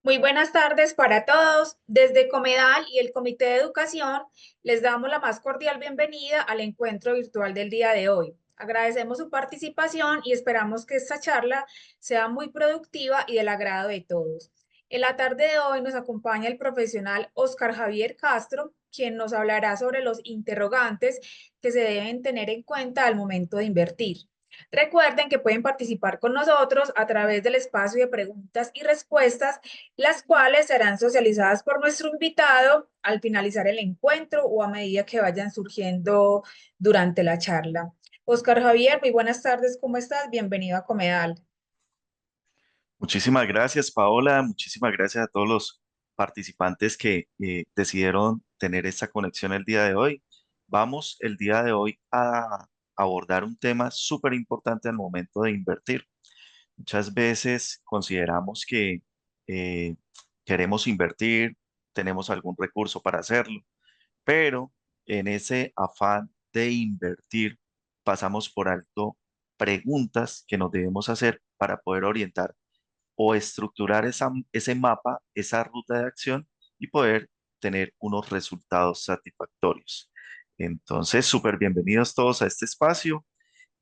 Muy buenas tardes para todos. Desde Comedal y el Comité de Educación les damos la más cordial bienvenida al encuentro virtual del día de hoy. Agradecemos su participación y esperamos que esta charla sea muy productiva y del agrado de todos. En la tarde de hoy nos acompaña el profesional Oscar Javier Castro, quien nos hablará sobre los interrogantes que se deben tener en cuenta al momento de invertir. Recuerden que pueden participar con nosotros a través del espacio de preguntas y respuestas, las cuales serán socializadas por nuestro invitado al finalizar el encuentro o a medida que vayan surgiendo durante la charla. Oscar Javier, muy buenas tardes, ¿cómo estás? Bienvenido a Comedal. Muchísimas gracias, Paola. Muchísimas gracias a todos los participantes que decidieron tener esta conexión el día de hoy. Vamos el día de hoy a abordar un tema súper importante al momento de invertir. Muchas veces consideramos que eh, queremos invertir, tenemos algún recurso para hacerlo, pero en ese afán de invertir pasamos por alto preguntas que nos debemos hacer para poder orientar o estructurar ese mapa, esa ruta de acción y poder tener unos resultados satisfactorios. Entonces, súper bienvenidos todos a este espacio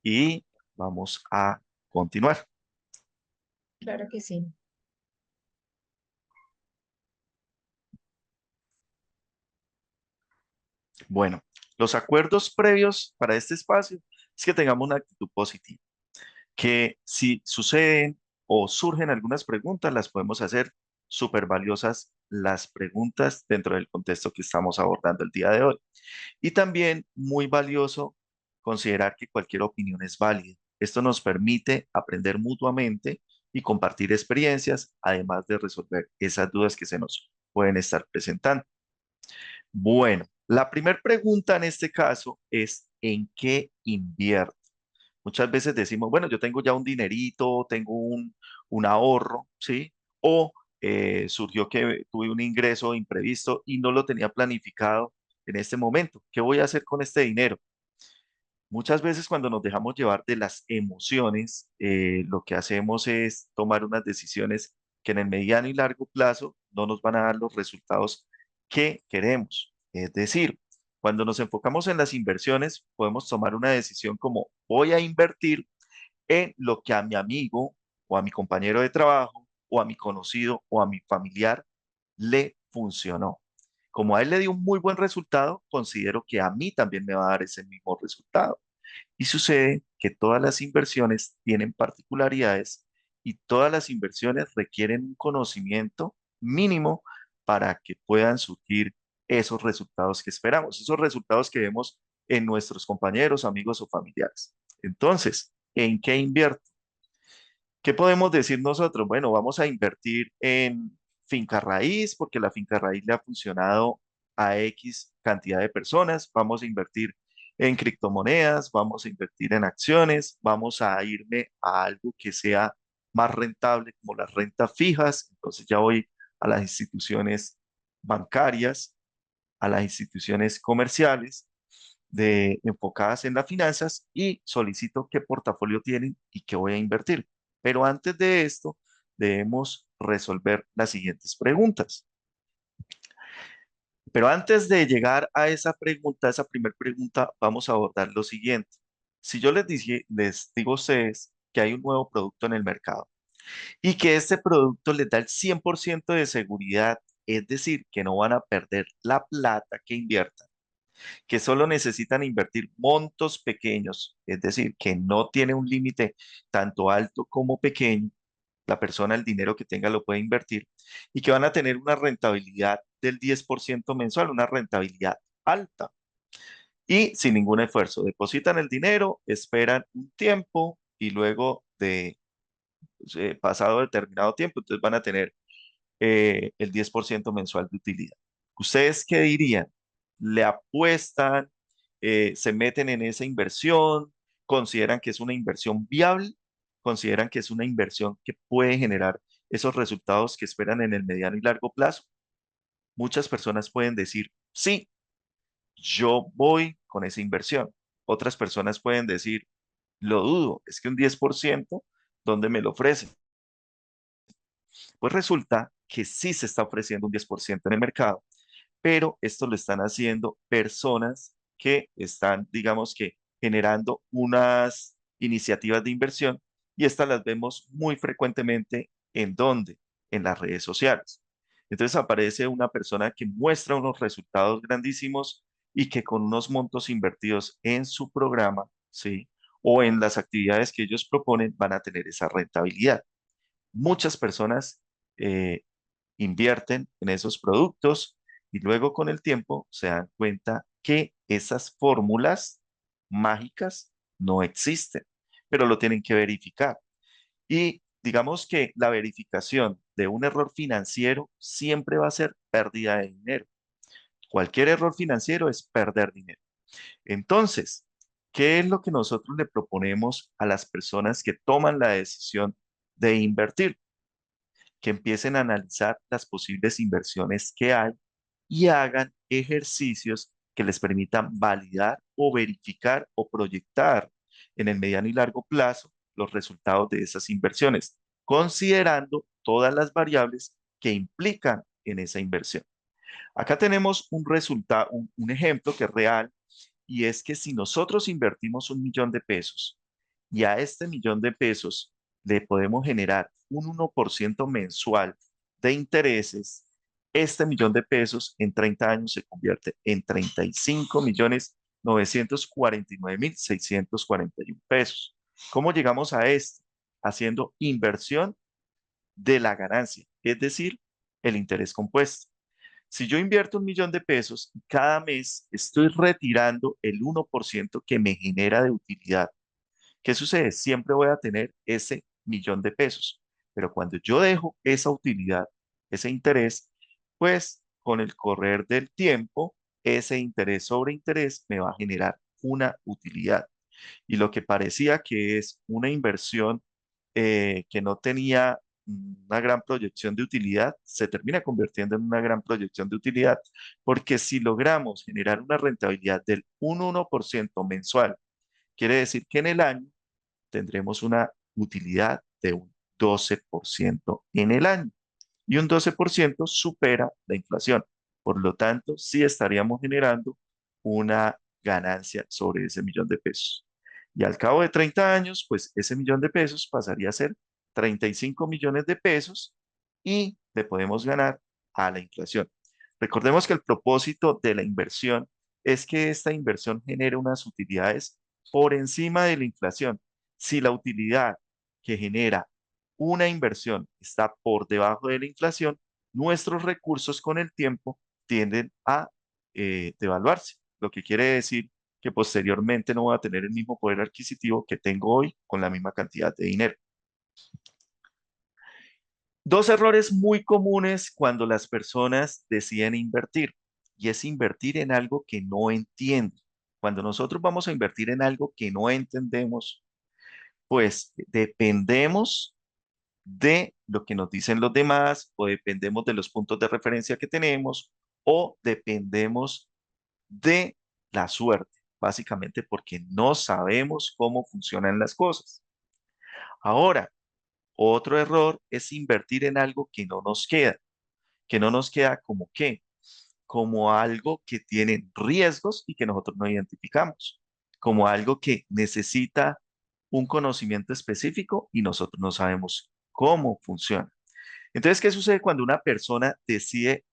y vamos a continuar. Claro que sí. Bueno, los acuerdos previos para este espacio es que tengamos una actitud positiva, que si suceden o surgen algunas preguntas, las podemos hacer súper valiosas las preguntas dentro del contexto que estamos abordando el día de hoy. Y también muy valioso considerar que cualquier opinión es válida. Esto nos permite aprender mutuamente y compartir experiencias, además de resolver esas dudas que se nos pueden estar presentando. Bueno, la primera pregunta en este caso es ¿en qué invierto? Muchas veces decimos, bueno, yo tengo ya un dinerito, tengo un ahorro, ¿sí? O surgió que tuve un ingreso imprevisto y no lo tenía planificado en este momento. ¿Qué voy a hacer con este dinero? Muchas veces cuando nos dejamos llevar de las emociones, lo que hacemos es tomar unas decisiones que en el mediano y largo plazo no nos van a dar los resultados que queremos. Es decir, cuando nos enfocamos en las inversiones, podemos tomar una decisión como voy a invertir en lo que a mi amigo o a mi compañero de trabajo o a mi conocido o a mi familiar le funcionó. Como a él le dio un muy buen resultado, considero que a mí también me va a dar ese mismo resultado. Y sucede que todas las inversiones tienen particularidades y todas las inversiones requieren un conocimiento mínimo para que puedan surgir esos resultados que esperamos, esos resultados que vemos en nuestros compañeros, amigos o familiares. Entonces, ¿en qué invierto? ¿Qué podemos decir nosotros? Bueno, vamos a invertir en finca raíz porque la finca raíz le ha funcionado a X cantidad de personas. Vamos a invertir en criptomonedas, vamos a invertir en acciones, vamos a irme a algo que sea más rentable como las rentas fijas. Entonces ya voy a las instituciones bancarias, a las instituciones comerciales enfocadas en las finanzas y solicito qué portafolio tienen y qué voy a invertir. Pero antes de esto, debemos resolver las siguientes preguntas. Pero antes de llegar a esa pregunta, esa primera pregunta, vamos a abordar lo siguiente. Si yo les digo a ustedes que hay un nuevo producto en el mercado y que este producto les da el 100% de seguridad, es decir, que no van a perder la plata que inviertan, que solo necesitan invertir montos pequeños, es decir, que no tiene un límite tanto alto como pequeño, la persona el dinero que tenga lo puede invertir y que van a tener una rentabilidad del 10% mensual, una rentabilidad alta y sin ningún esfuerzo. Depositan el dinero, esperan un tiempo y luego de pasado determinado tiempo, entonces van a tener el 10% mensual de utilidad. ¿Ustedes qué dirían? ¿Le apuestan? ¿Se meten en esa inversión? ¿Consideran que es una inversión viable? ¿Consideran que es una inversión que puede generar esos resultados que esperan en el mediano y largo plazo? Muchas personas pueden decir, sí, yo voy con esa inversión. Otras personas pueden decir, lo dudo, es que un 10%, ¿dónde me lo ofrecen? Pues resulta que sí se está ofreciendo un 10% en el mercado, pero esto lo están haciendo personas que están, digamos que, generando unas iniciativas de inversión y estas las vemos muy frecuentemente ¿en dónde? En las redes sociales. Entonces aparece una persona que muestra unos resultados grandísimos y que con unos montos invertidos en su programa, ¿sí? O en las actividades que ellos proponen van a tener esa rentabilidad. Muchas personas eh, invierten en esos productos y luego con el tiempo se dan cuenta que esas fórmulas mágicas no existen, pero lo tienen que verificar. Y digamos que la verificación de un error financiero siempre va a ser pérdida de dinero. Cualquier error financiero es perder dinero. Entonces, ¿qué es lo que nosotros le proponemos a las personas que toman la decisión de invertir? Que empiecen a analizar las posibles inversiones que hay y hagan ejercicios que les permitan validar o verificar o proyectar en el mediano y largo plazo los resultados de esas inversiones, considerando todas las variables que implican en esa inversión. Acá tenemos un resultado, un ejemplo que es real, y es que si nosotros invertimos 1 millón de pesos y a este 1 millón de pesos le podemos generar un 1% mensual de intereses, este 1 millón de pesos en 30 años se convierte en 35.949.641 pesos. ¿Cómo llegamos a esto? Haciendo inversión de la ganancia, es decir, el interés compuesto. Si yo invierto 1 millón de pesos y cada mes estoy retirando el 1% que me genera de utilidad, ¿qué sucede? Siempre voy a tener ese 1 millón de pesos. Pero cuando yo dejo esa utilidad, ese interés, pues con el correr del tiempo, ese interés sobre interés me va a generar una utilidad. Y lo que parecía que es una inversión que no tenía una gran proyección de utilidad, se termina convirtiendo en una gran proyección de utilidad, porque si logramos generar una rentabilidad del 1% mensual, quiere decir que en el año tendremos una utilidad de un 12% en el año. Y un 12% supera la inflación. Por lo tanto, sí estaríamos generando una ganancia sobre ese 1 millón de pesos. Y al cabo de 30 años, pues ese 1 millón de pesos pasaría a ser 35 millones de pesos y le podemos ganar a la inflación. Recordemos que el propósito de la inversión es que esta inversión genere unas utilidades por encima de la inflación. Si la utilidad que genera una inversión está por debajo de la inflación, nuestros recursos con el tiempo tienden a devaluarse, lo que quiere decir que posteriormente no voy a tener el mismo poder adquisitivo que tengo hoy con la misma cantidad de dinero. Dos errores muy comunes cuando las personas deciden invertir, y es invertir en algo que no entienden. Cuando nosotros vamos a invertir en algo que no entendemos, pues dependemos de lo que nos dicen los demás o dependemos de los puntos de referencia que tenemos o dependemos de la suerte, básicamente porque no sabemos cómo funcionan las cosas. Ahora, otro error es invertir en algo que no nos queda como qué, como algo que tiene riesgos y que nosotros no identificamos, como algo que necesita un conocimiento específico y nosotros no sabemos cómo funciona. Entonces, ¿qué sucede cuando una persona decide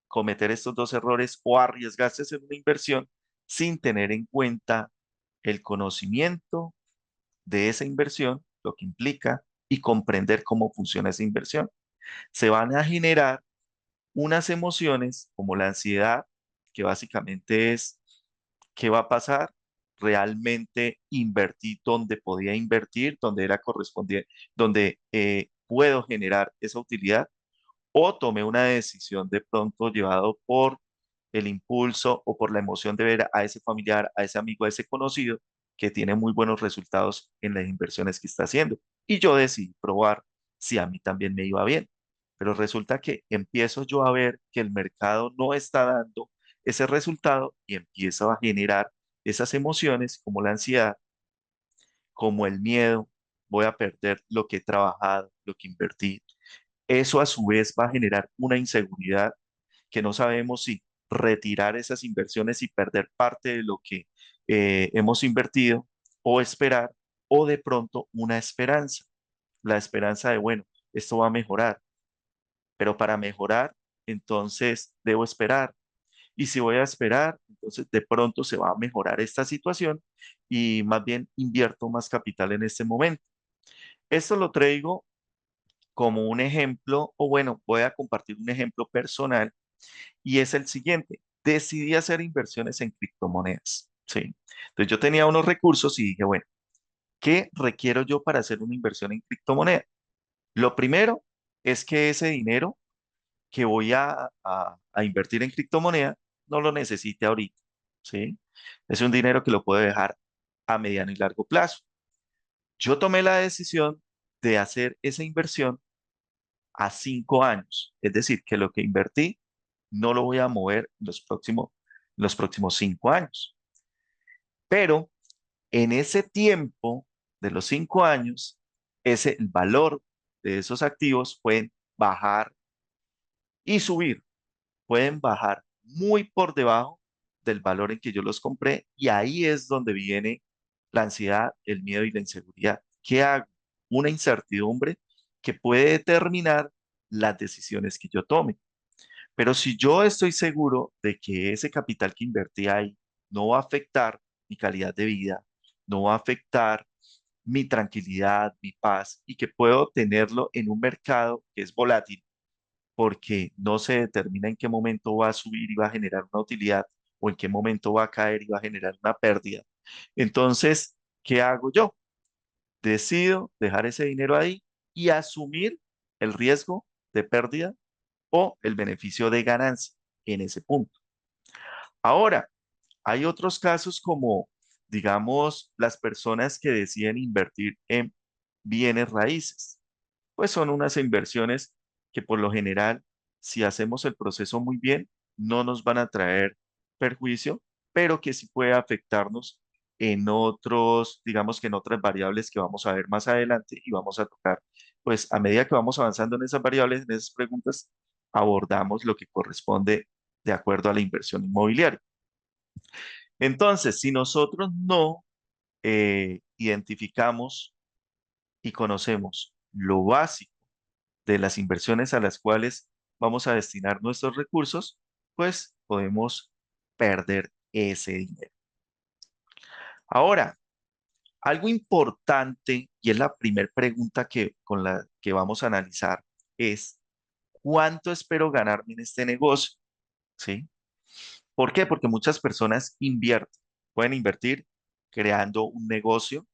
cometer estos dos errores o arriesgarse a hacer una inversión sin tener en cuenta el conocimiento de esa inversión, lo que implica, y comprender cómo funciona esa inversión? Se van a generar unas emociones como la ansiedad, que básicamente es, ¿qué va a pasar? Realmente invertí donde podía invertir, donde era correspondiente, donde puedo generar esa utilidad, o tomé una decisión de pronto llevado por el impulso o por la emoción de ver a ese familiar, a ese amigo, a ese conocido que tiene muy buenos resultados en las inversiones que está haciendo. Y yo decidí probar si a mí también me iba bien. Pero resulta que empiezo yo a ver que el mercado no está dando ese resultado y empiezo a generar esas emociones como la ansiedad, como el miedo, voy a perder lo que he trabajado, lo que invertí, Eso a su vez va a generar una inseguridad que no sabemos si retirar esas inversiones y perder parte de lo que hemos invertido o esperar, o de pronto una esperanza, la esperanza de, bueno, esto va a mejorar, pero para mejorar, entonces debo esperar. Y si voy a esperar, entonces de pronto se va a mejorar esta situación y más bien invierto más capital en este momento. Esto lo traigo como un ejemplo, o bueno, voy a compartir un ejemplo personal y es el siguiente. Decidí hacer inversiones en criptomonedas, ¿sí? Entonces yo tenía unos recursos y dije, bueno, ¿qué requiero yo para hacer una inversión en criptomoneda? Lo primero es que ese dinero que voy a invertir en criptomoneda no lo necesite ahorita, ¿sí? Es un dinero que lo puedo dejar a mediano y largo plazo. Yo tomé la decisión de hacer esa inversión a 5 años, es decir, que lo que invertí no lo voy a mover los próximos 5 años. Pero en ese tiempo de los 5 años, el valor de esos activos pueden bajar y subir, pueden bajar muy por debajo del valor en que yo los compré y ahí es donde viene la ansiedad, el miedo y la inseguridad. ¿Qué hago? Una incertidumbre que puede determinar las decisiones que yo tome. Pero si yo estoy seguro de que ese capital que invertí ahí no va a afectar mi calidad de vida, no va a afectar mi tranquilidad, mi paz y que puedo tenerlo en un mercado que es volátil porque no se determina en qué momento va a subir y va a generar una utilidad o en qué momento va a caer y va a generar una pérdida. Entonces, ¿qué hago yo? Decido dejar ese dinero ahí y asumir el riesgo de pérdida o el beneficio de ganancia en ese punto. Ahora, hay otros casos como, digamos, las personas que deciden invertir en bienes raíces. Pues son unas inversiones que por lo general, si hacemos el proceso muy bien, no nos van a traer perjuicio, pero que sí puede afectarnos en otros, digamos que en otras variables que vamos a ver más adelante y vamos a tocar. Pues a medida que vamos avanzando en esas variables, en esas preguntas, abordamos lo que corresponde de acuerdo a la inversión inmobiliaria. Entonces, si nosotros no identificamos y conocemos lo básico de las inversiones a las cuales vamos a destinar nuestros recursos, pues podemos perder ese dinero. Ahora, algo importante, y es la primera pregunta con la que vamos a analizar, es ¿cuánto espero ganarme en este negocio? ¿Sí? ¿Por qué? Porque muchas personas invierten, pueden invertir creando un negocio,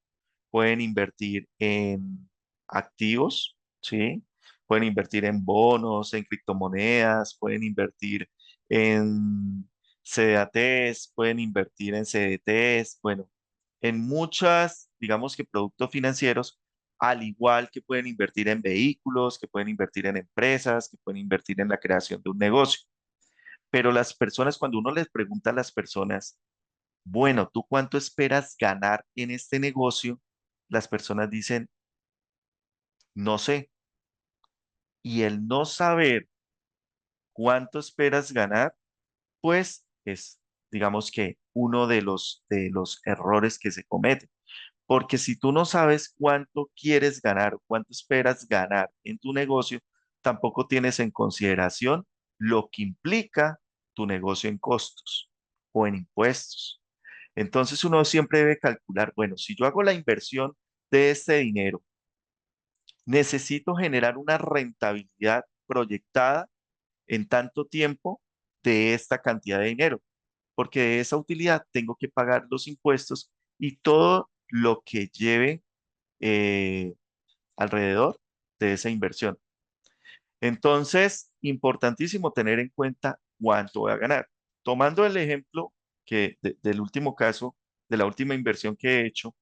pueden invertir en activos, ¿sí? Pueden invertir en bonos, en criptomonedas, pueden invertir en CDATs, pueden invertir en CDTs, bueno, en muchas, digamos que productos financieros, al igual que pueden invertir en vehículos, que pueden invertir en empresas, que pueden invertir en la creación de un negocio. Pero las personas, cuando uno les pregunta a las personas, bueno, ¿tú cuánto esperas ganar en este negocio? Las personas dicen, no sé. Y el no saber cuánto esperas ganar, pues es, digamos que uno de los errores que se cometen. Porque si tú no sabes cuánto quieres ganar, cuánto esperas ganar en tu negocio, tampoco tienes en consideración lo que implica tu negocio en costos o en impuestos. Entonces uno siempre debe calcular, bueno, si yo hago la inversión de este dinero, necesito generar una rentabilidad proyectada en tanto tiempo de esta cantidad de dinero, porque de esa utilidad tengo que pagar los impuestos y todo lo que lleve eh, alrededor de esa inversión. Entonces, importantísimo tener en cuenta cuánto voy a ganar. Tomando el ejemplo del último caso, de la última inversión que he hecho,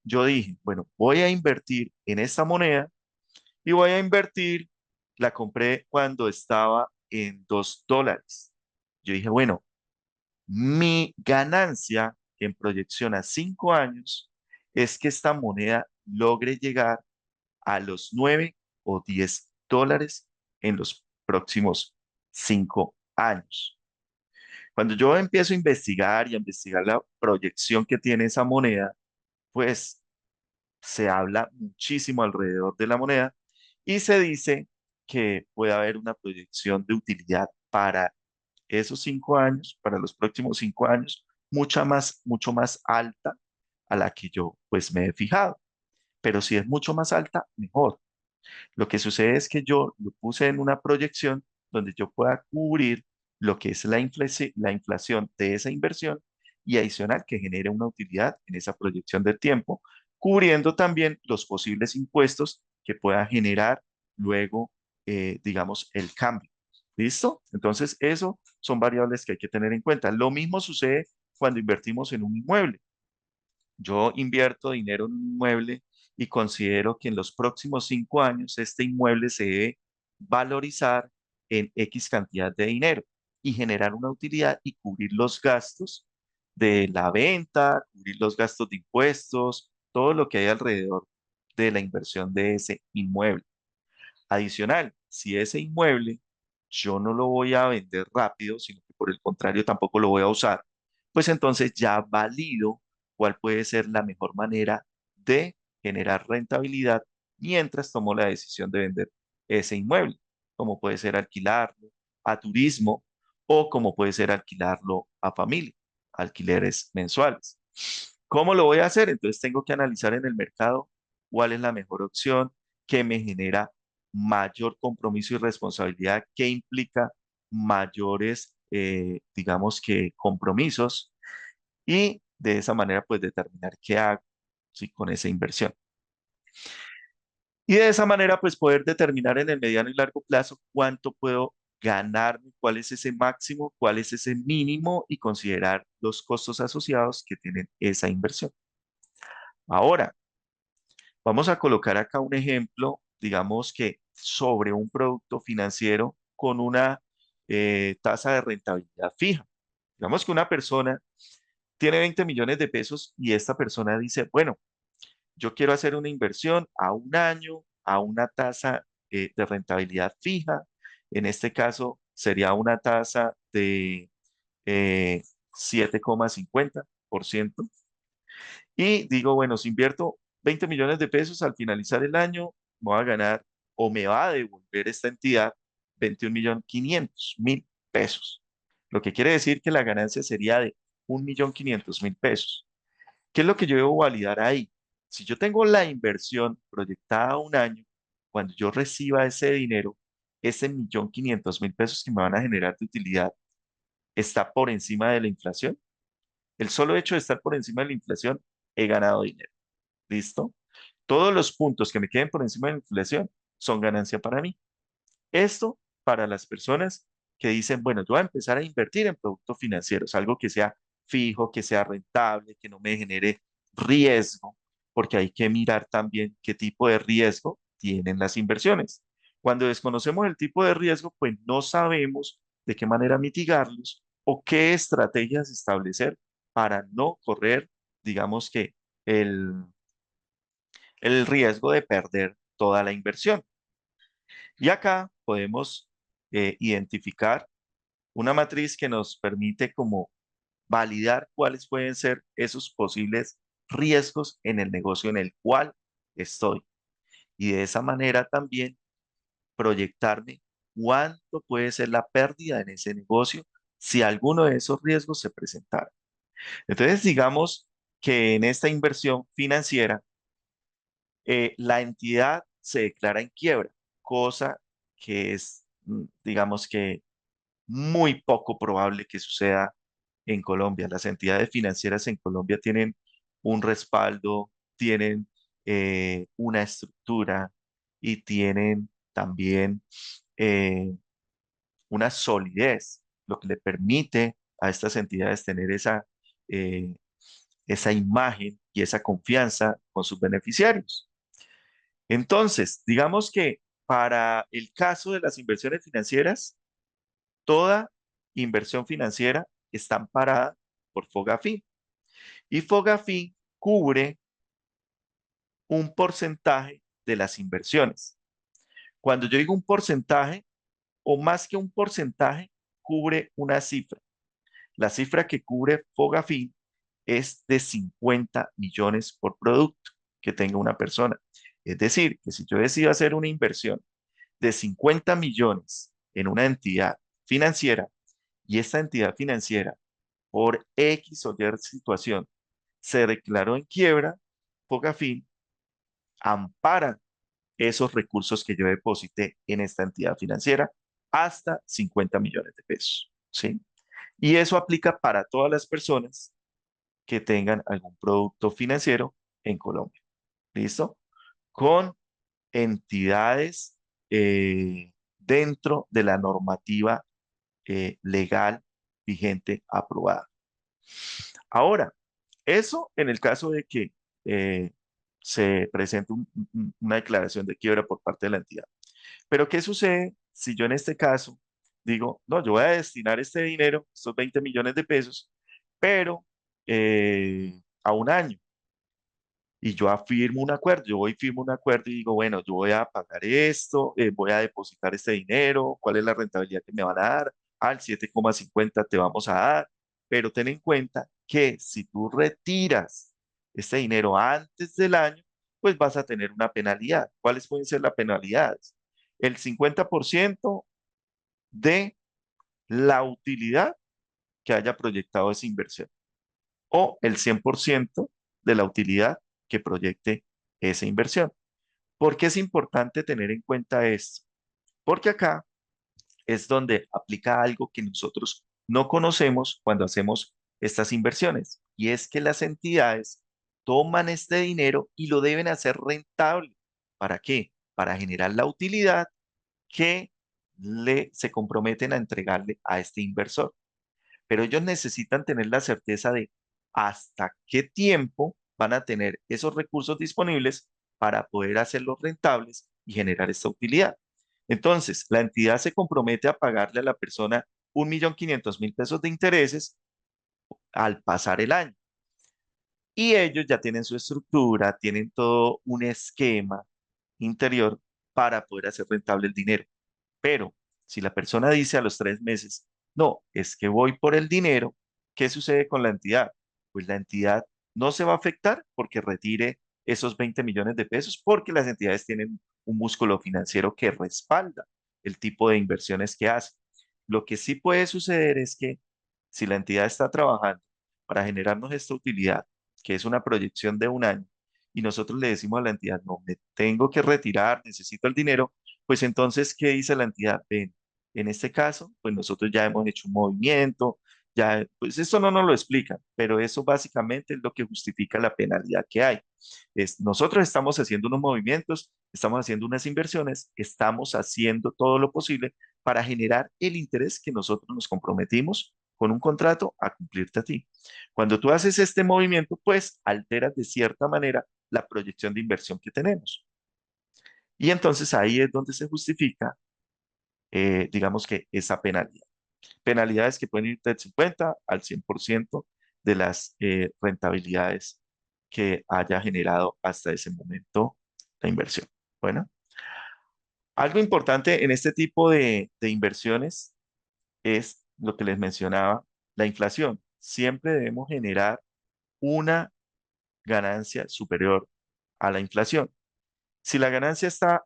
yo dije, bueno, voy a invertir en esta moneda y voy a invertir, la compré cuando estaba en $2. Yo dije, bueno, mi ganancia en proyección a 5 años es que esta moneda logre llegar a los $9 o $10 en los próximos 5 años. Cuando yo empiezo a investigar y a investigar la proyección que tiene esa moneda, pues se habla muchísimo alrededor de la moneda y se dice que puede haber una proyección de utilidad para esos 5 años, para los próximos 5 años, mucho más alta a la que yo pues me he fijado. Pero si es mucho más alta, mejor. Lo que sucede es que yo lo puse en una proyección donde yo pueda cubrir lo que es la inflación de esa inversión y adicional que genere una utilidad en esa proyección del tiempo, cubriendo también los posibles impuestos que pueda generar luego, digamos, el cambio. ¿Listo? Entonces, eso son variables que hay que tener en cuenta. Lo mismo sucede cuando invertimos en un inmueble. Yo invierto dinero en un inmueble y considero que en los próximos 5 años este inmueble se debe valorizar en X cantidad de dinero y generar una utilidad y cubrir los gastos de la venta, cubrir los gastos de impuestos, todo lo que hay alrededor de la inversión de ese inmueble. Adicional, si ese inmueble yo no lo voy a vender rápido, sino que por el contrario tampoco lo voy a usar, pues entonces ya valido cuál puede ser la mejor manera de generar rentabilidad mientras tomo la decisión de vender ese inmueble, como puede ser alquilarlo a turismo o como puede ser alquilarlo a familia, alquileres mensuales. ¿Cómo lo voy a hacer? Entonces tengo que analizar en el mercado cuál es la mejor opción que me genera mayor compromiso y responsabilidad, que implica mayores, digamos que, compromisos y de esa manera, pues, determinar qué hago, ¿sí? Con esa inversión. Y de esa manera, pues, poder determinar en el mediano y largo plazo cuánto puedo ganarme, cuál es ese máximo, cuál es ese mínimo y considerar los costos asociados que tienen esa inversión. Ahora, vamos a colocar acá un ejemplo, digamos que sobre un producto financiero con una tasa de rentabilidad fija. Digamos que una persona tiene 20 millones de pesos y esta persona dice, bueno, yo quiero hacer una inversión a un año a una tasa de rentabilidad fija. En este caso sería una tasa de 7,50%. Y digo, bueno, si invierto 20 millones de pesos al finalizar el año, me voy a ganar o me va a devolver esta entidad 21.500.000 pesos. Lo que quiere decir que la ganancia sería de 1.500.000 pesos. ¿Qué es lo que yo debo validar ahí? Si yo tengo la inversión proyectada a un año, cuando yo reciba ese dinero, ese 1.500.000 pesos que me van a generar de utilidad, ¿está por encima de la inflación? El solo hecho de estar por encima de la inflación, he ganado dinero. ¿Listo? Todos los puntos que me queden por encima de la inflación son ganancia para mí. Esto para las personas que dicen, bueno, yo voy a empezar a invertir en productos financieros, algo que sea fijo, que sea rentable, que no me genere riesgo, porque hay que mirar también qué tipo de riesgo tienen las inversiones. Cuando desconocemos el tipo de riesgo, pues no sabemos de qué manera mitigarlos o qué estrategias establecer para no correr, digamos que el, el riesgo de perder toda la inversión. Y acá podemos identificar una matriz que nos permite como validar cuáles pueden ser esos posibles riesgos en el negocio en el cual estoy. Y de esa manera también proyectarme cuánto puede ser la pérdida en ese negocio si alguno de esos riesgos se presentara. Entonces, digamos que en esta inversión financiera, la entidad se declara en quiebra, cosa que es, digamos que, muy poco probable que suceda en Colombia. Las entidades financieras en Colombia tienen un respaldo, tienen una estructura y tienen también eh, una solidez, lo que le permite a estas entidades tener eh, esa imagen y esa confianza con sus beneficiarios. Entonces, digamos que para el caso de las inversiones financieras, toda inversión financiera está amparada por FOGAFI y FOGAFI cubre un porcentaje de las inversiones. Cuando yo digo un porcentaje, o más que un porcentaje, cubre una cifra. La cifra que cubre Fogafín es de 50 millones por producto que tenga una persona. Es decir, que si yo decido hacer una inversión de 50 millones en una entidad financiera y esta entidad financiera por X o Y situación se declaró en quiebra, Fogafín ampara esos recursos que yo deposité en esta entidad financiera hasta 50 millones de pesos, ¿sí? Y eso aplica para todas las personas que tengan algún producto financiero en Colombia. ¿Listo? Con entidades dentro de la normativa legal vigente aprobada. Ahora, eso en el caso de que eh, se presente una declaración de quiebra por parte de la entidad. Pero ¿qué sucede si yo en este caso digo, no, yo voy a destinar este dinero, estos 20 millones de pesos, pero a un año? Y yo afirmo un acuerdo, yo voy y firmo un acuerdo y digo, bueno, yo voy a pagar esto, voy a depositar este dinero, ¿cuál es la rentabilidad que me van a dar? Al 7,50 te vamos a dar, pero ten en cuenta que si tú retiras este dinero antes del año, pues vas a tener una penalidad. ¿Cuáles pueden ser las penalidades? El 50% de la utilidad que haya proyectado esa inversión o el 100% de la utilidad que proyecte esa inversión. ¿Por qué es importante tener en cuenta esto? Porque acá es donde aplica algo que nosotros no conocemos cuando hacemos estas inversiones, y es que las entidades toman este dinero y lo deben hacer rentable. ¿Para qué? Para generar la utilidad que se comprometen a entregarle a este inversor. Pero ellos necesitan tener la certeza de hasta qué tiempo van a tener esos recursos disponibles para poder hacerlos rentables y generar esta utilidad. Entonces, la entidad se compromete a pagarle a la persona 1.500.000 pesos de intereses al pasar el año. Y ellos ya tienen su estructura, tienen todo un esquema interior para poder hacer rentable el dinero. Pero si la persona dice a los 3 meses, no, es que voy por el dinero, ¿qué sucede con la entidad? Pues la entidad no se va a afectar porque retire esos 20 millones de pesos, porque las entidades tienen un músculo financiero que respalda el tipo de inversiones que hace. Lo que sí puede suceder es que si la entidad está trabajando para generarnos esta utilidad, que es una proyección de un año, y nosotros le decimos a la entidad, no, me tengo que retirar, necesito el dinero, pues entonces, ¿qué dice la entidad? Ven, en este caso, pues nosotros ya hemos hecho un movimiento, ya, pues esto no nos lo explican, pero eso básicamente es lo que justifica la penalidad que hay. Nosotros estamos haciendo unos movimientos, estamos haciendo unas inversiones, estamos haciendo todo lo posible para generar el interés que nosotros nos comprometimos con un contrato a cumplirte a ti. Cuando tú haces este movimiento, pues alteras de cierta manera la proyección de inversión que tenemos. Y entonces ahí es donde se justifica, digamos que esa penalidad. Penalidades que pueden ir del 50 al 100% de las rentabilidades que haya generado hasta ese momento la inversión. Bueno, algo importante en este tipo de inversiones es lo que les mencionaba, la inflación. Siempre debemos generar una ganancia superior a la inflación. Si la ganancia está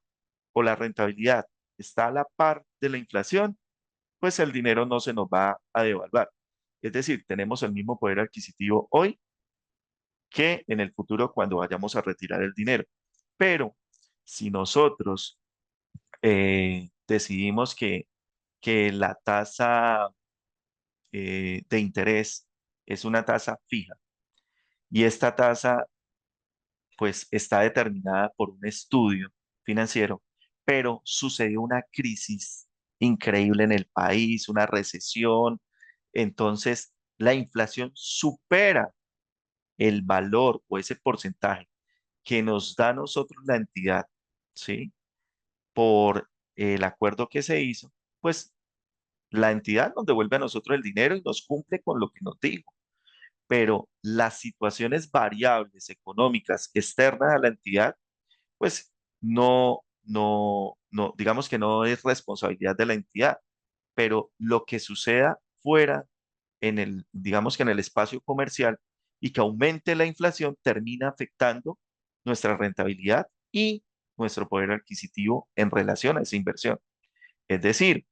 o la rentabilidad está a la par de la inflación, pues el dinero no se nos va a devaluar. Es decir, tenemos el mismo poder adquisitivo hoy que en el futuro cuando vayamos a retirar el dinero. Pero si nosotros decidimos que la tasa de interés es una tasa fija y esta tasa pues está determinada por un estudio financiero, pero sucedió una crisis increíble en el país, una recesión, entonces la inflación supera el valor o ese porcentaje que nos da a nosotros la entidad, ¿sí? Por el acuerdo que se hizo, pues la entidad nos devuelve a nosotros el dinero y nos cumple con lo que nos dijo. Pero las situaciones variables económicas externas a la entidad, pues no digamos que no es responsabilidad de la entidad, pero lo que suceda fuera digamos que en el espacio comercial y que aumente la inflación termina afectando nuestra rentabilidad y nuestro poder adquisitivo en relación a esa inversión. Es decir,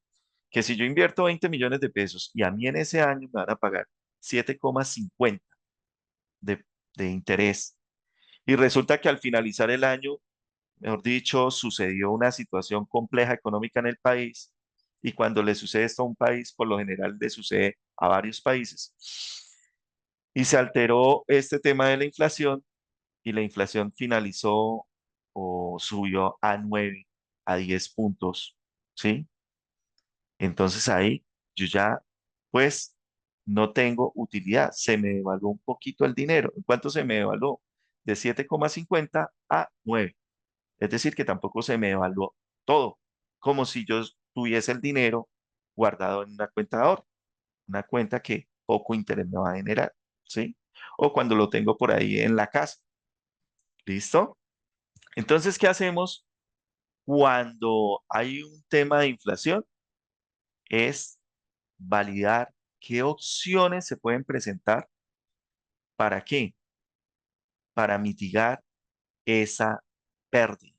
que si yo invierto 20 millones de pesos y a mí en ese año me van a pagar 7,50 de, de interés y resulta que al finalizar el año, mejor dicho, sucedió una situación compleja económica en el país y cuando le sucede esto a un país, por lo general le sucede a varios países y se alteró este tema de la inflación y la inflación finalizó o subió a 9 a 10 puntos, ¿sí? Entonces ahí yo ya, pues, no tengo utilidad. Se me devaluó un poquito el dinero. ¿En cuánto se me devaluó? De 7,50 a 9. Es decir, que tampoco se me devaluó todo, como si yo tuviese el dinero guardado en una cuenta de ahorro, una cuenta que poco interés me va a generar, ¿sí? O cuando lo tengo por ahí en la casa. ¿Listo? Entonces, ¿qué hacemos cuando hay un tema de inflación? Es validar qué opciones se pueden presentar. ¿Para qué? Para mitigar esa pérdida.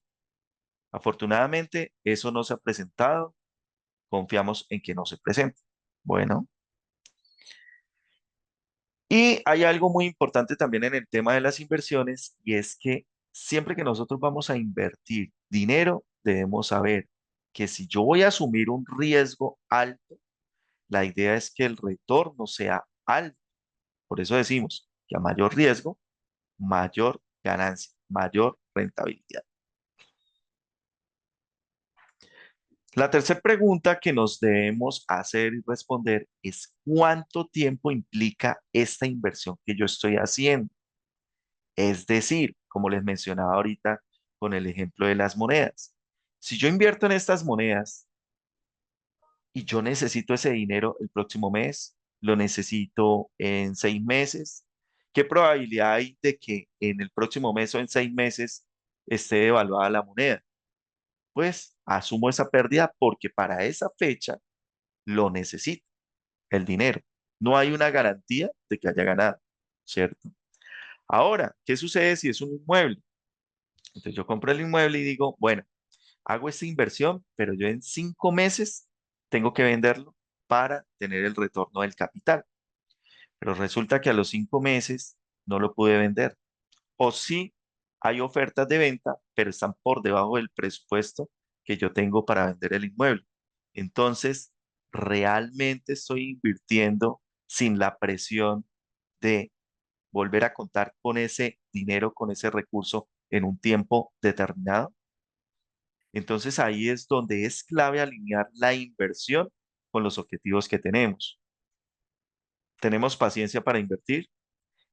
Afortunadamente, eso no se ha presentado. Confiamos en que no se presente. Bueno, y hay algo muy importante también en el tema de las inversiones y es que siempre que nosotros vamos a invertir dinero, debemos saber que si yo voy a asumir un riesgo alto, la idea es que el retorno sea alto. Por eso decimos que a mayor riesgo, mayor ganancia, mayor rentabilidad. La tercera pregunta que nos debemos hacer y responder es ¿cuánto tiempo implica esta inversión que yo estoy haciendo? Es decir, como les mencionaba ahorita con el ejemplo de las monedas, si yo invierto en estas monedas y yo necesito ese dinero el próximo mes, lo necesito en 6 meses, ¿qué probabilidad hay de que en el próximo mes o en 6 meses esté devaluada la moneda? Pues asumo esa pérdida porque para esa fecha lo necesito, el dinero. No hay una garantía de que haya ganado, ¿cierto? Ahora, ¿qué sucede si es un inmueble? Entonces yo compro el inmueble y digo, bueno, hago esta inversión, pero yo en 5 meses tengo que venderlo para tener el retorno del capital. Pero resulta que a los 5 meses no lo pude vender. O sí, hay ofertas de venta, pero están por debajo del presupuesto que yo tengo para vender el inmueble. Entonces, realmente estoy invirtiendo sin la presión de volver a contar con ese dinero, con ese recurso en un tiempo determinado. Entonces ahí es donde es clave alinear la inversión con los objetivos que tenemos. Tenemos paciencia para invertir,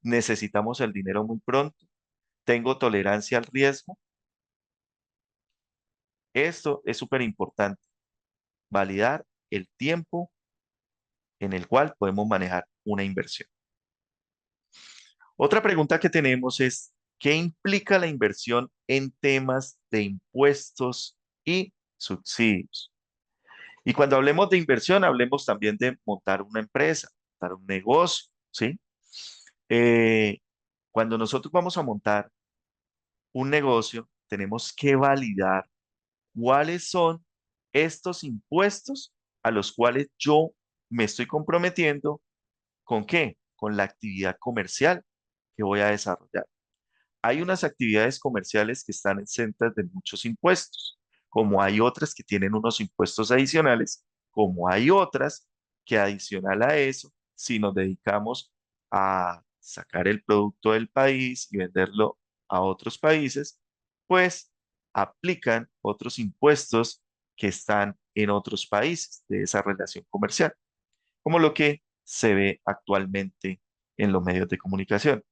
necesitamos el dinero muy pronto, tengo tolerancia al riesgo. Esto es súper importante, validar el tiempo en el cual podemos manejar una inversión. Otra pregunta que tenemos es, ¿qué implica la inversión en temas de impuestos y subsidios? Y cuando hablemos de inversión, hablemos también de montar una empresa, montar un negocio, ¿sí? Eh, Cuando nosotros vamos a montar un negocio, tenemos que validar cuáles son estos impuestos a los cuales yo me estoy comprometiendo. ¿Con qué? Con la actividad comercial que voy a desarrollar. Hay unas actividades comerciales que están exentas de muchos impuestos, como hay otras que tienen unos impuestos adicionales, como hay otras que adicional a eso, si nos dedicamos a sacar el producto del país y venderlo a otros países, pues aplican otros impuestos que están en otros países de esa relación comercial, como lo que se ve actualmente en los medios de comunicación.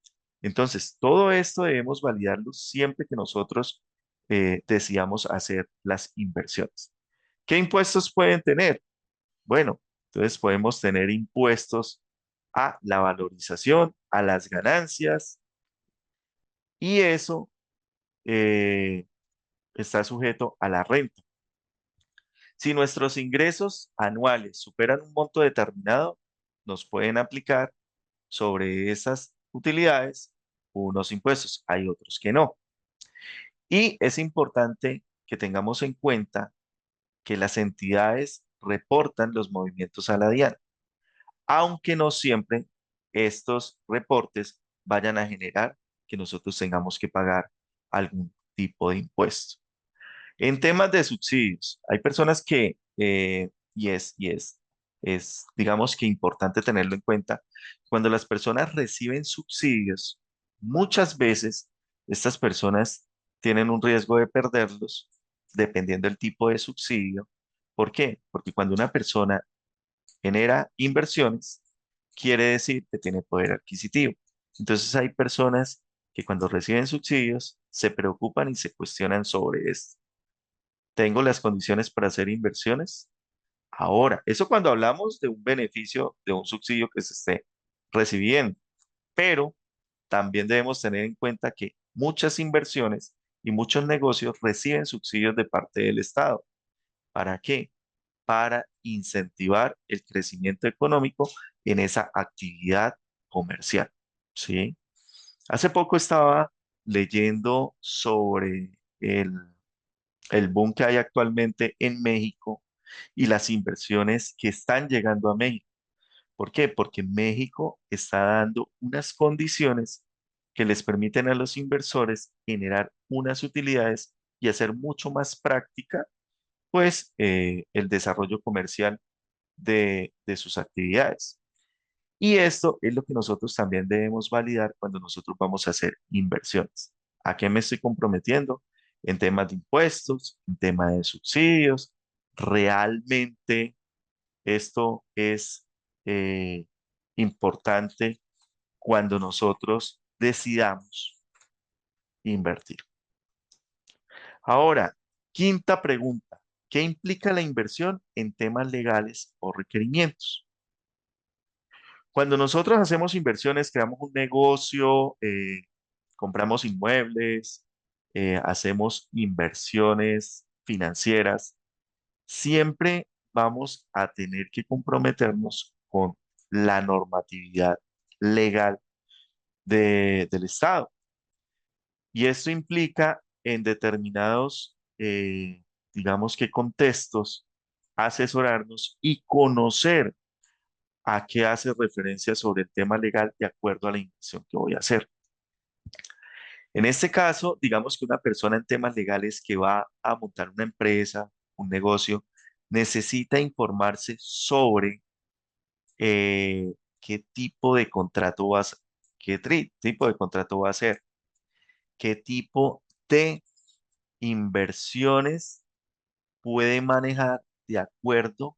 Entonces, todo esto debemos validarlo siempre que nosotros decidamos hacer las inversiones. ¿Qué impuestos pueden tener? Bueno, entonces podemos tener impuestos a la valorización, a las ganancias, y eso, eh, está sujeto a la renta. Si nuestros ingresos anuales superan un monto determinado, nos pueden aplicar sobre esas utilidades unos impuestos. Hay otros que no. Y es importante que tengamos en cuenta que las entidades reportan los movimientos a la DIAN, aunque no siempre estos reportes vayan a generar que nosotros tengamos que pagar algún tipo de impuesto. En temas de subsidios, hay personas que, digamos que importante tenerlo en cuenta, cuando las personas reciben subsidios, muchas veces estas personas tienen un riesgo de perderlos dependiendo del tipo de subsidio. ¿Por qué? Porque cuando una persona genera inversiones, quiere decir que tiene poder adquisitivo. Entonces hay personas que cuando reciben subsidios se preocupan y se cuestionan sobre esto. ¿Tengo las condiciones para hacer inversiones? Ahora, eso cuando hablamos de un beneficio, de un subsidio que se esté recibiendo, pero también debemos tener en cuenta que muchas inversiones y muchos negocios reciben subsidios de parte del Estado. ¿Para qué? Para incentivar el crecimiento económico en esa actividad comercial, ¿sí? Hace poco estaba leyendo sobre el boom que hay actualmente en México y las inversiones que están llegando a México. ¿Por qué? Porque México está dando unas condiciones que les permiten a los inversores generar unas utilidades y hacer mucho más práctica, pues, el desarrollo comercial de sus actividades. Y esto es lo que nosotros también debemos validar cuando nosotros vamos a hacer inversiones. ¿A qué me estoy comprometiendo? En temas de impuestos, en temas de subsidios. Realmente esto es eh, importante cuando nosotros decidamos invertir. Ahora, quinta pregunta. ¿Qué implica la inversión en temas legales o requerimientos? Cuando nosotros hacemos inversiones, creamos un negocio, compramos inmuebles, hacemos inversiones financieras, siempre vamos a tener que comprometernos con la normatividad legal del Estado. Y esto implica en determinados, digamos que contextos, asesorarnos y conocer a qué hace referencia sobre el tema legal de acuerdo a la inversión que voy a hacer. En este caso, digamos que una persona en temas legales que va a montar una empresa, un negocio, necesita informarse sobre qué tipo de contrato va a, tipo de contrato va a hacer, qué tipo de inversiones puede manejar de acuerdo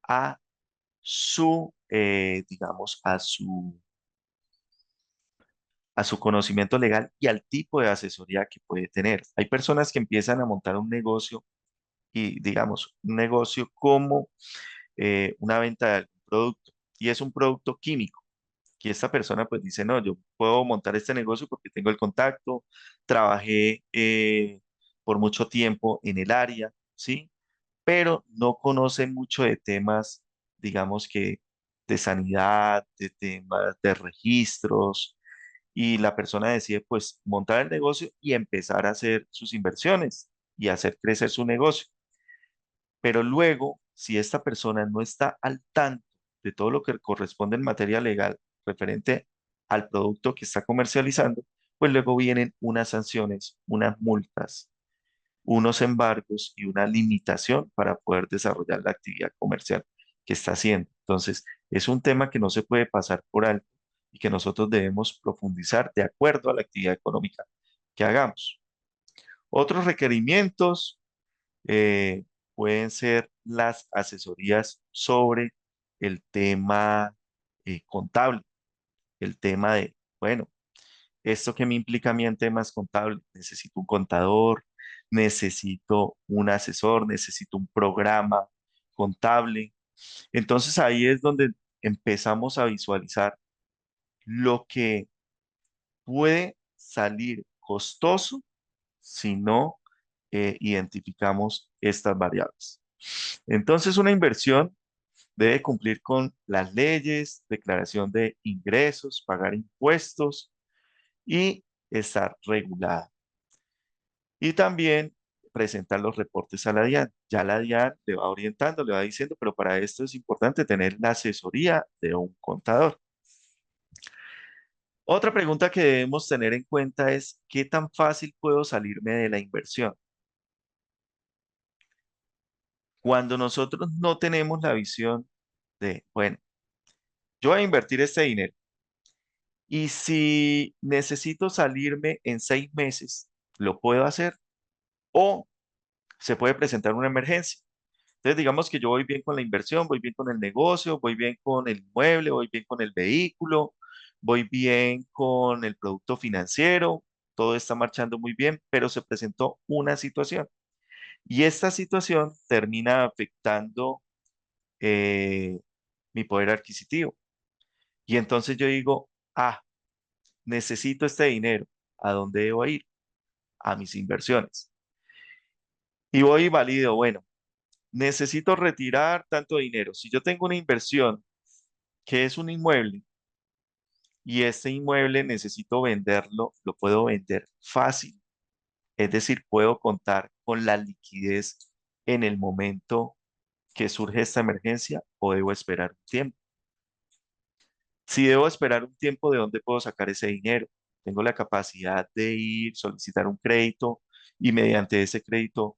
a su, digamos, a su conocimiento legal y al tipo de asesoría que puede tener. Hay personas que empiezan a montar un negocio y, digamos, un negocio como una venta de algún producto y es un producto químico. Y esta persona pues dice, no, yo puedo montar este negocio porque tengo el contacto, trabajé por mucho tiempo en el área, ¿sí? Pero no conoce mucho de temas, digamos que de sanidad, de temas de registros, y la persona decide pues montar el negocio y empezar a hacer sus inversiones y hacer crecer su negocio. Pero luego, si esta persona no está al tanto de todo lo que corresponde en materia legal referente al producto que está comercializando, pues luego vienen unas sanciones, unas multas, unos embargos y una limitación para poder desarrollar la actividad comercial que está haciendo. Entonces, es un tema que no se puede pasar por alto y que nosotros debemos profundizar de acuerdo a la actividad económica que hagamos. Otros requerimientos eh, pueden ser las asesorías sobre el tema contable, el tema de, bueno, ¿esto que me implica a mí en temas contables? Necesito un contador, necesito un asesor, necesito un programa contable. Entonces ahí es donde empezamos a visualizar lo que puede salir costoso si no identificamos estas variables. Entonces, una inversión debe cumplir con las leyes, declaración de ingresos, pagar impuestos y estar regulada. Y también presentar los reportes a la DIAN. Ya la DIAN le va orientando, le va diciendo, pero para esto es importante tener la asesoría de un contador. Otra pregunta que debemos tener en cuenta es, ¿qué tan fácil puedo salirme de la inversión? Cuando nosotros no tenemos la visión de, bueno, yo voy a invertir este dinero y si necesito salirme en 6 meses, ¿lo puedo hacer? O se puede presentar una emergencia. Entonces, digamos que yo voy bien con la inversión, voy bien con el negocio, voy bien con el inmueble, voy bien con el vehículo, voy bien con el producto financiero, todo está marchando muy bien, pero se presentó una situación y esta situación termina afectando eh, mi poder adquisitivo. Y entonces yo digo, necesito este dinero. ¿A dónde debo ir? A mis inversiones. Y voy y valido, bueno, necesito retirar tanto dinero. Si yo tengo una inversión que es un inmueble y este inmueble necesito venderlo, lo puedo vender fácil. Es decir, puedo contar con la liquidez en el momento que surge esta emergencia o debo esperar un tiempo. Si debo esperar un tiempo, ¿de dónde puedo sacar ese dinero? Tengo la capacidad de ir, solicitar un crédito y mediante ese crédito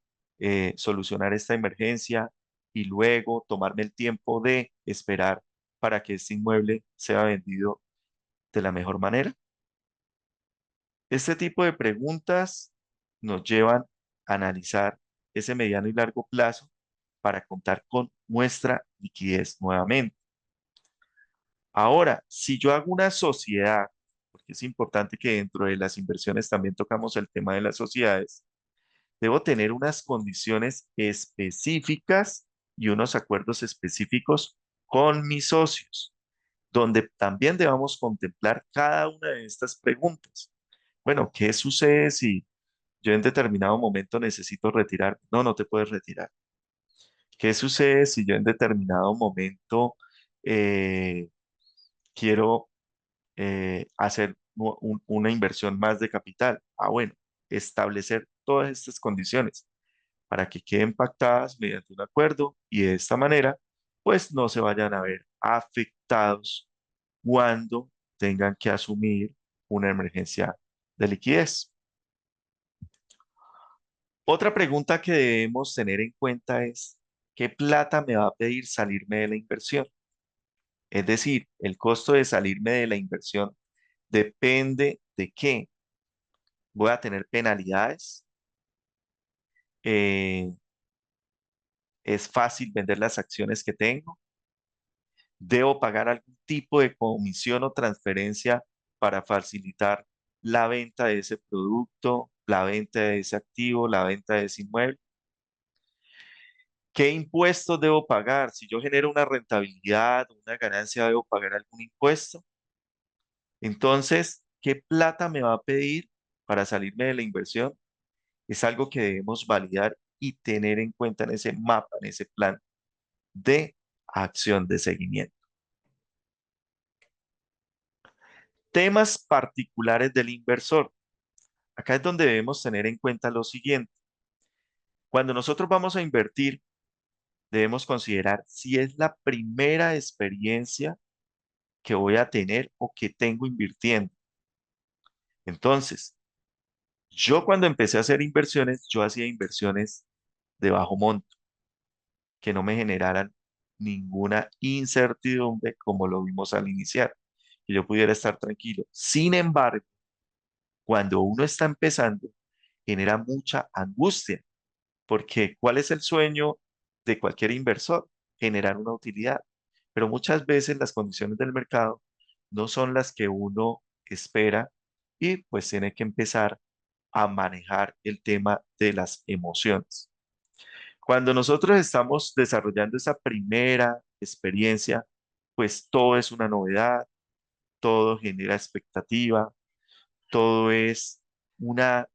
solucionar esta emergencia y luego tomarme el tiempo de esperar para que este inmueble sea vendido de la mejor manera. Este tipo de preguntas nos llevan a analizar ese mediano y largo plazo para contar con nuestra liquidez nuevamente. Ahora, si yo hago una sociedad, porque es importante que dentro de las inversiones también tocamos el tema de las sociedades, debo tener unas condiciones específicas y unos acuerdos específicos con mis socios, donde también debamos contemplar cada una de estas preguntas. Bueno, ¿qué sucede si yo en determinado momento necesito retirar? No, no te puedes retirar. ¿Qué sucede si yo en determinado momento eh, quiero hacer una inversión más de capital? Bueno, establecer todas estas condiciones para que queden pactadas mediante un acuerdo y de esta manera, pues no se vayan a ver afectados cuando tengan que asumir una emergencia de liquidez. Otra pregunta que debemos tener en cuenta es, ¿qué plata me va a pedir salirme de la inversión? Es decir, el costo de salirme de la inversión depende de qué. Voy a tener penalidades, eh, es fácil vender las acciones que tengo, debo pagar algún tipo de comisión o transferencia para facilitar la venta de ese producto, la venta de ese activo, la venta de ese inmueble. ¿Qué impuestos debo pagar? Si yo genero una rentabilidad, una ganancia, ¿debo pagar algún impuesto? Entonces, ¿qué plata me va a pedir para salirme de la inversión? Es algo que debemos validar y tener en cuenta en ese mapa, en ese plan de acción de seguimiento. Temas particulares del inversor. Acá es donde debemos tener en cuenta lo siguiente. Cuando nosotros vamos a invertir, debemos considerar si es la primera experiencia que voy a tener o que tengo invirtiendo. Entonces, yo cuando empecé a hacer inversiones, yo hacía inversiones de bajo monto, que no me generaran ninguna incertidumbre como lo vimos al iniciar, que yo pudiera estar tranquilo. Sin embargo, cuando uno está empezando, genera mucha angustia, porque ¿cuál es el sueño de cualquier inversor? Generar una utilidad. Pero muchas veces las condiciones del mercado no son las que uno espera y pues tiene que empezar a manejar el tema de las emociones. Cuando nosotros estamos desarrollando esa primera experiencia, pues todo es una novedad, todo genera expectativa, todo es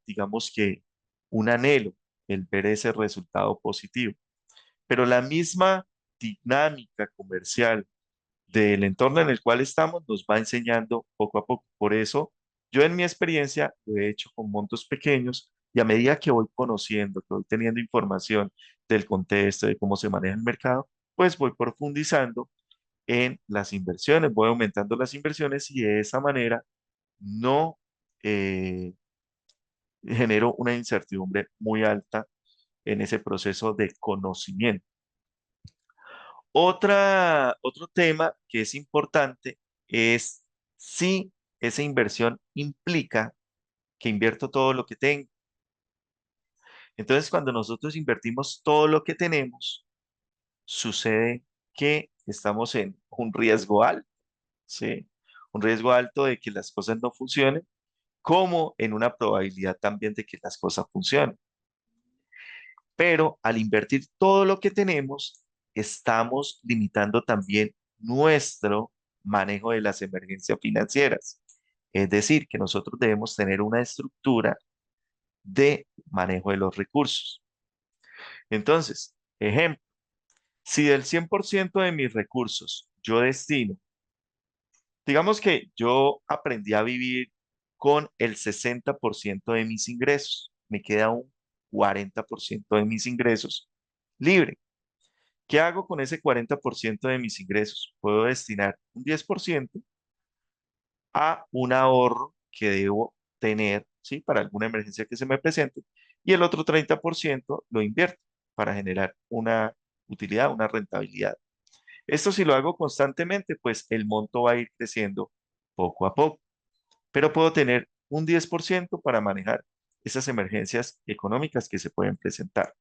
digamos que un anhelo. el ver ese resultado positivo. Pero la misma dinámica comercial del entorno en el cual estamos nos va enseñando poco a poco. Por eso, yo en mi experiencia lo he hecho con montos pequeños y a medida que voy conociendo, que voy teniendo información del contexto, de cómo se maneja el mercado, pues voy profundizando en las inversiones, voy aumentando las inversiones y de esa manera no genero una incertidumbre muy alta en ese proceso de conocimiento. Otro tema que es importante es si esa inversión implica que invierto todo lo que tengo. Entonces, cuando nosotros invertimos todo lo que tenemos, sucede que estamos en un riesgo alto, ¿sí? Un riesgo alto de que las cosas no funcionen, como en una probabilidad también de que las cosas funcionen. Pero al invertir todo lo que tenemos, estamos limitando también nuestro manejo de las emergencias financieras. Es decir, que nosotros debemos tener una estructura de manejo de los recursos. Entonces, ejemplo, si del 100% de mis recursos yo destino, digamos que yo aprendí a vivir con el 60% de mis ingresos, me queda un 40% de mis ingresos libre. ¿Qué hago con ese 40% de mis ingresos? Puedo destinar un 10% a un ahorro que debo tener, ¿sí? Para alguna emergencia que se me presente, y el otro 30% lo invierto para generar una utilidad, una rentabilidad. Esto si lo hago constantemente, pues el monto va a ir creciendo poco a poco, pero puedo tener un 10% para manejar esas emergencias económicas que se pueden presentar.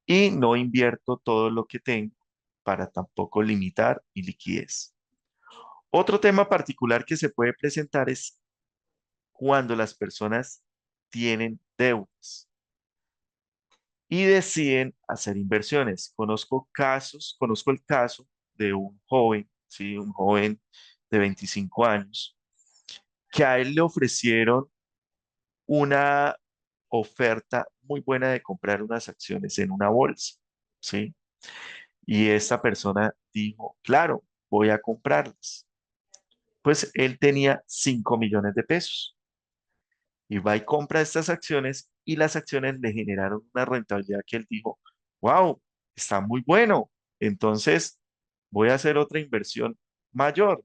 Y no invierto todo lo que tengo para tampoco limitar mi liquidez. Otro tema particular que se puede presentar es cuando las personas tienen deudas y deciden hacer inversiones. Conozco el caso de un joven, ¿sí? Un joven de 25 años, que a él le ofrecieron una oferta muy buena de comprar unas acciones en una bolsa, ¿sí? Y esta persona dijo, claro, voy a comprarlas. Pues él tenía 5 millones de pesos y va y compra estas acciones y las acciones le generaron una rentabilidad que él dijo, wow, está muy bueno. Entonces voy a hacer otra inversión mayor.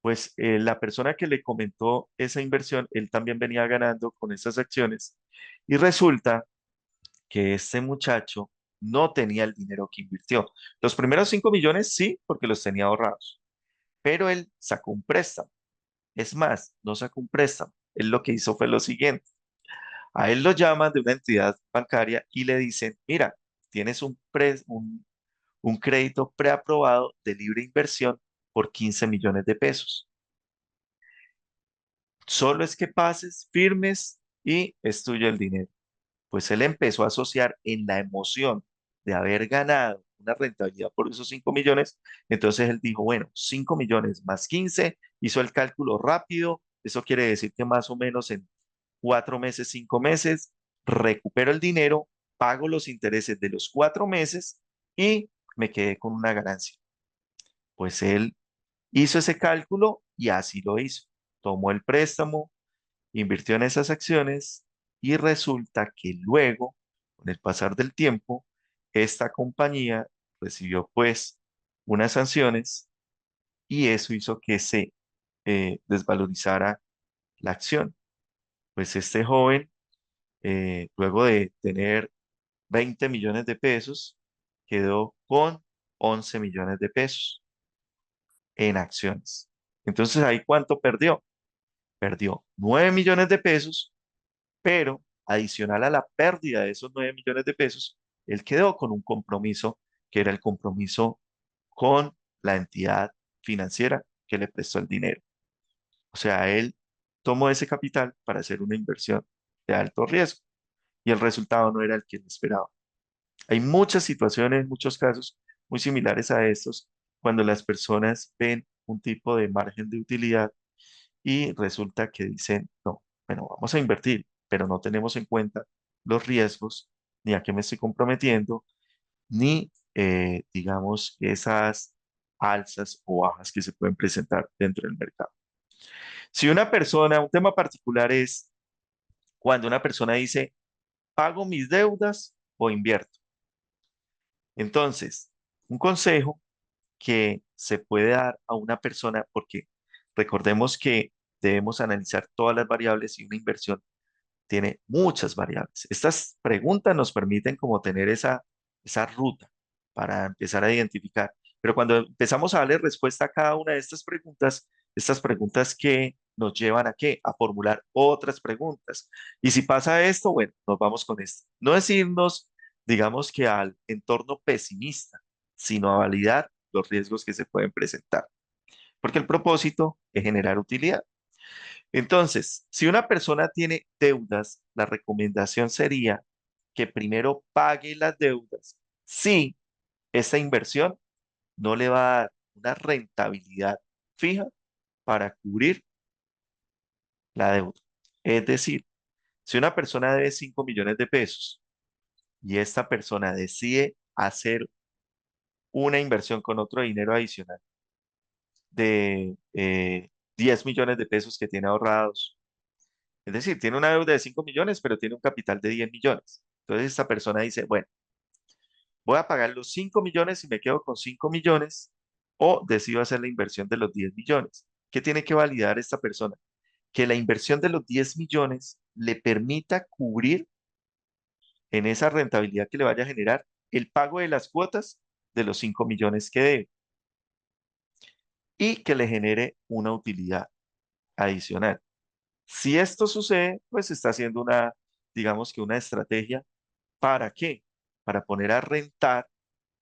Pues la persona que le comentó esa inversión, él también venía ganando con esas acciones y resulta que este muchacho no tenía el dinero que invirtió. Los primeros 5 millones sí, porque los tenía ahorrados, pero él sacó un préstamo. Es más, no sacó un préstamo. Él lo que hizo fue lo siguiente. A él lo llaman de una entidad bancaria y le dicen, mira, tienes un crédito preaprobado de libre inversión por 15 millones de pesos. Solo es que pases, firmes y es tuyo el dinero. Pues él empezó a asociar en la emoción de haber ganado una rentabilidad por esos 5 millones. Entonces él dijo, bueno, 5 millones más 15, hizo el cálculo rápido. Eso quiere decir que más o menos en 4 meses, 5 meses, recupero el dinero, pago los intereses de los 4 meses y me quedé con una ganancia. Pues él hizo ese cálculo y así lo hizo. Tomó el préstamo, invirtió en esas acciones y resulta que luego, con el pasar del tiempo, esta compañía recibió pues unas sanciones y eso hizo que se desvalorizara la acción. Pues este joven, luego de tener 20 millones de pesos, quedó con 11 millones de pesos en acciones. Entonces, ¿ahí cuánto perdió? Perdió 9 millones de pesos, pero adicional a la pérdida de esos 9 millones de pesos, él quedó con un compromiso que era el compromiso con la entidad financiera que le prestó el dinero. O sea, él tomó ese capital para hacer una inversión de alto riesgo y el resultado no era el que él esperaba. Hay muchas situaciones, muchos casos muy similares a estos, cuando las personas ven un tipo de margen de utilidad y resulta que dicen, no, bueno, vamos a invertir, pero no tenemos en cuenta los riesgos, ni a qué me estoy comprometiendo, ni, digamos, esas alzas o bajas que se pueden presentar dentro del mercado. Si una persona, un tema particular es cuando una persona dice, pago mis deudas o invierto. Entonces, un consejo que se puede dar a una persona, porque recordemos que debemos analizar todas las variables y una inversión tiene muchas variables. Estas preguntas nos permiten como tener esa ruta para empezar a identificar. Pero cuando empezamos a darle respuesta a cada una de estas preguntas que nos llevan a qué? A formular otras preguntas. Y si pasa esto, bueno, nos vamos con esto. No decirnos, digamos que al entorno pesimista, sino a validar los riesgos que se pueden presentar. Porque el propósito es generar utilidad. Entonces, si una persona tiene deudas, la recomendación sería que primero pague las deudas si esa inversión no le va a dar una rentabilidad fija para cubrir la deuda. Es decir, si una persona debe 5 millones de pesos y esta persona decide hacer una inversión con otro dinero adicional de 10 millones de pesos que tiene ahorrados. Es decir, tiene una deuda de 5 millones, pero tiene un capital de 10 millones. Entonces esta persona dice, bueno, voy a pagar los 5 millones y me quedo con 5 millones o decido hacer la inversión de los 10 millones. ¿Qué tiene que validar esta persona? Que la inversión de los 10 millones le permita cubrir en esa rentabilidad que le vaya a generar el pago de las cuotas de los 5 millones que debe y que le genere una utilidad adicional. Si esto sucede, pues está haciendo una, digamos que una estrategia. ¿Para qué? Para poner a rentar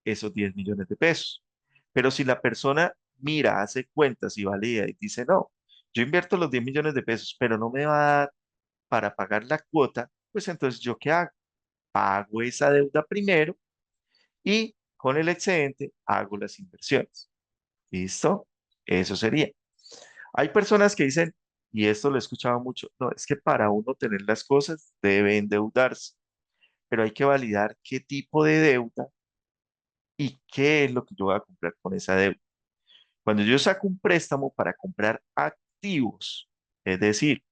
esos 10 millones de pesos. Pero si la persona mira, hace cuentas y valida y dice, no, yo invierto los 10 millones de pesos, pero no me va a dar para pagar la cuota, pues entonces ¿yo qué hago? Pago esa deuda primero y con el excedente hago las inversiones. ¿Listo? Eso sería. Hay personas que dicen, y esto lo he escuchado mucho, no, es que para uno tener las cosas debe endeudarse, pero hay que validar qué tipo de deuda y qué es lo que yo voy a comprar con esa deuda. Cuando yo saco un préstamo para comprar activos, es decir,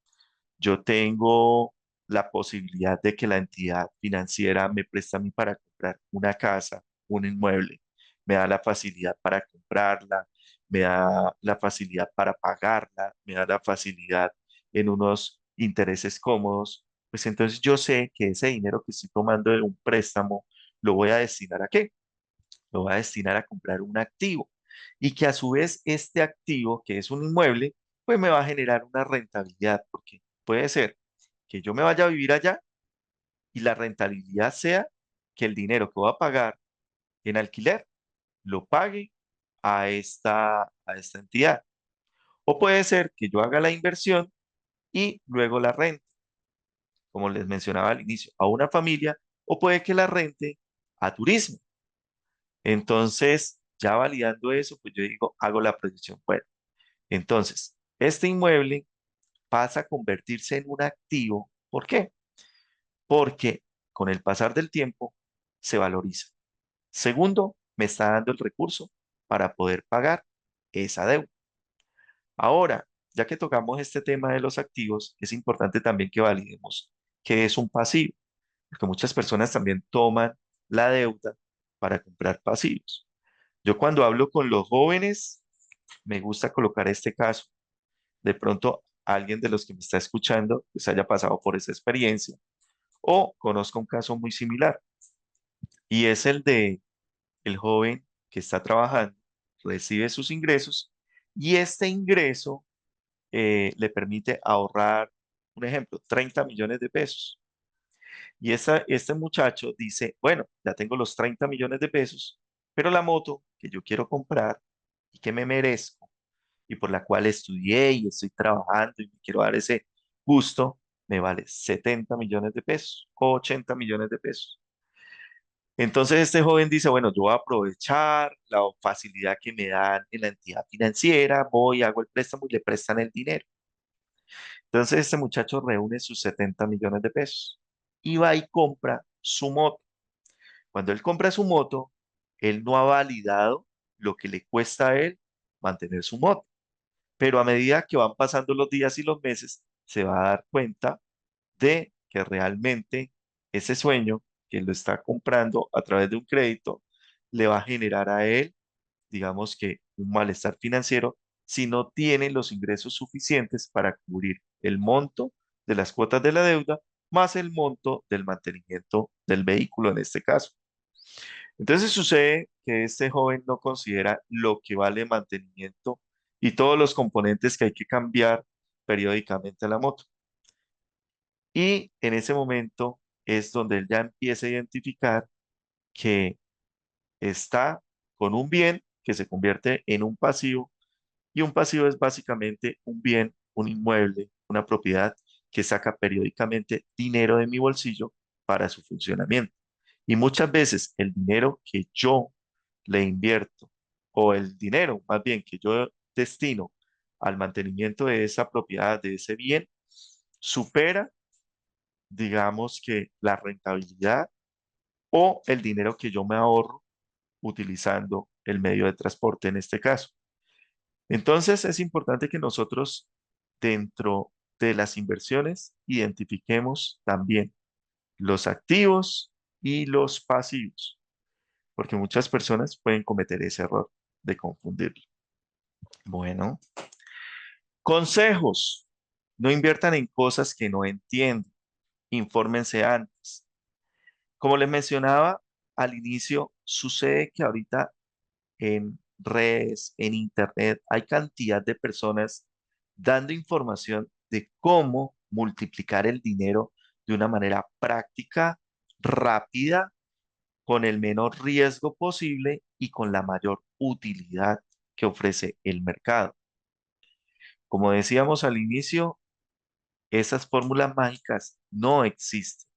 yo tengo la posibilidad de que la entidad financiera me preste a mí para comprar una casa, un inmueble, me da la facilidad para comprarla, me da la facilidad para pagarla, me da la facilidad en unos intereses cómodos, pues entonces yo sé que ese dinero que estoy tomando de un préstamo lo voy a destinar ¿a qué? Lo va a destinar a comprar un activo y que a su vez este activo, que es un inmueble, pues me va a generar una rentabilidad, porque puede ser que yo me vaya a vivir allá y la rentabilidad sea que el dinero que voy a pagar en alquiler lo pague a esta entidad. O puede ser que yo haga la inversión y luego la rente, como les mencionaba al inicio, a una familia, o puede que la rente a turismo. Entonces, ya validando eso, pues yo digo, hago la proyección. Bueno, entonces, este inmueble pasa a convertirse en un activo. ¿Por qué? Porque con el pasar del tiempo se valoriza. Segundo, me está dando el recurso para poder pagar esa deuda. Ahora, ya que tocamos este tema de los activos, es importante también que validemos qué es un pasivo, porque muchas personas también toman la deuda para comprar pasivos. Yo cuando hablo con los jóvenes, me gusta colocar este caso. De pronto, alguien de los que me está escuchando pues haya pasado por esa experiencia o conozca un caso muy similar y es el de el joven que está trabajando, recibe sus ingresos y este ingreso le permite ahorrar, un ejemplo, 30 millones de pesos. Y este muchacho dice, bueno, ya tengo los 30 millones de pesos, pero la moto que yo quiero comprar y que me merezco y por la cual estudié y estoy trabajando y me quiero dar ese gusto, me vale 70 millones de pesos o 80 millones de pesos. Entonces este joven dice, bueno, yo voy a aprovechar la facilidad que me dan en la entidad financiera, voy, hago el préstamo y le prestan el dinero. Entonces este muchacho reúne sus 70 millones de pesos y va y compra su moto. Cuando él compra su moto, él no ha validado lo que le cuesta a él mantener su moto. Pero a medida que van pasando los días y los meses, se va a dar cuenta de que realmente ese sueño que lo está comprando a través de un crédito le va a generar a él, digamos que un malestar financiero si no tiene los ingresos suficientes para cubrir el monto de las cuotas de la deuda más el monto del mantenimiento del vehículo en este caso. Entonces sucede que este joven no considera lo que vale mantenimiento y todos los componentes que hay que cambiar periódicamente a la moto. Y en ese momento es donde él ya empieza a identificar que está con un bien que se convierte en un pasivo, y un pasivo es básicamente un bien, un inmueble, una propiedad que saca periódicamente dinero de mi bolsillo para su funcionamiento. Y muchas veces el dinero que yo le invierto, o el dinero más bien que yo destino al mantenimiento de esa propiedad, de ese bien, supera, digamos que la rentabilidad o el dinero que yo me ahorro utilizando el medio de transporte en este caso. Entonces es importante que nosotros dentro de las inversiones identifiquemos también los activos y los pasivos, porque muchas personas pueden cometer ese error de confundirlo. Bueno, consejos. No inviertan en cosas que no entienden. Infórmense antes. Como les mencionaba al inicio, sucede que ahorita en redes, en internet, hay cantidad de personas dando información de cómo multiplicar el dinero de una manera práctica, rápida, con el menor riesgo posible y con la mayor utilidad que ofrece el mercado. Como decíamos al inicio, esas fórmulas mágicas no existen.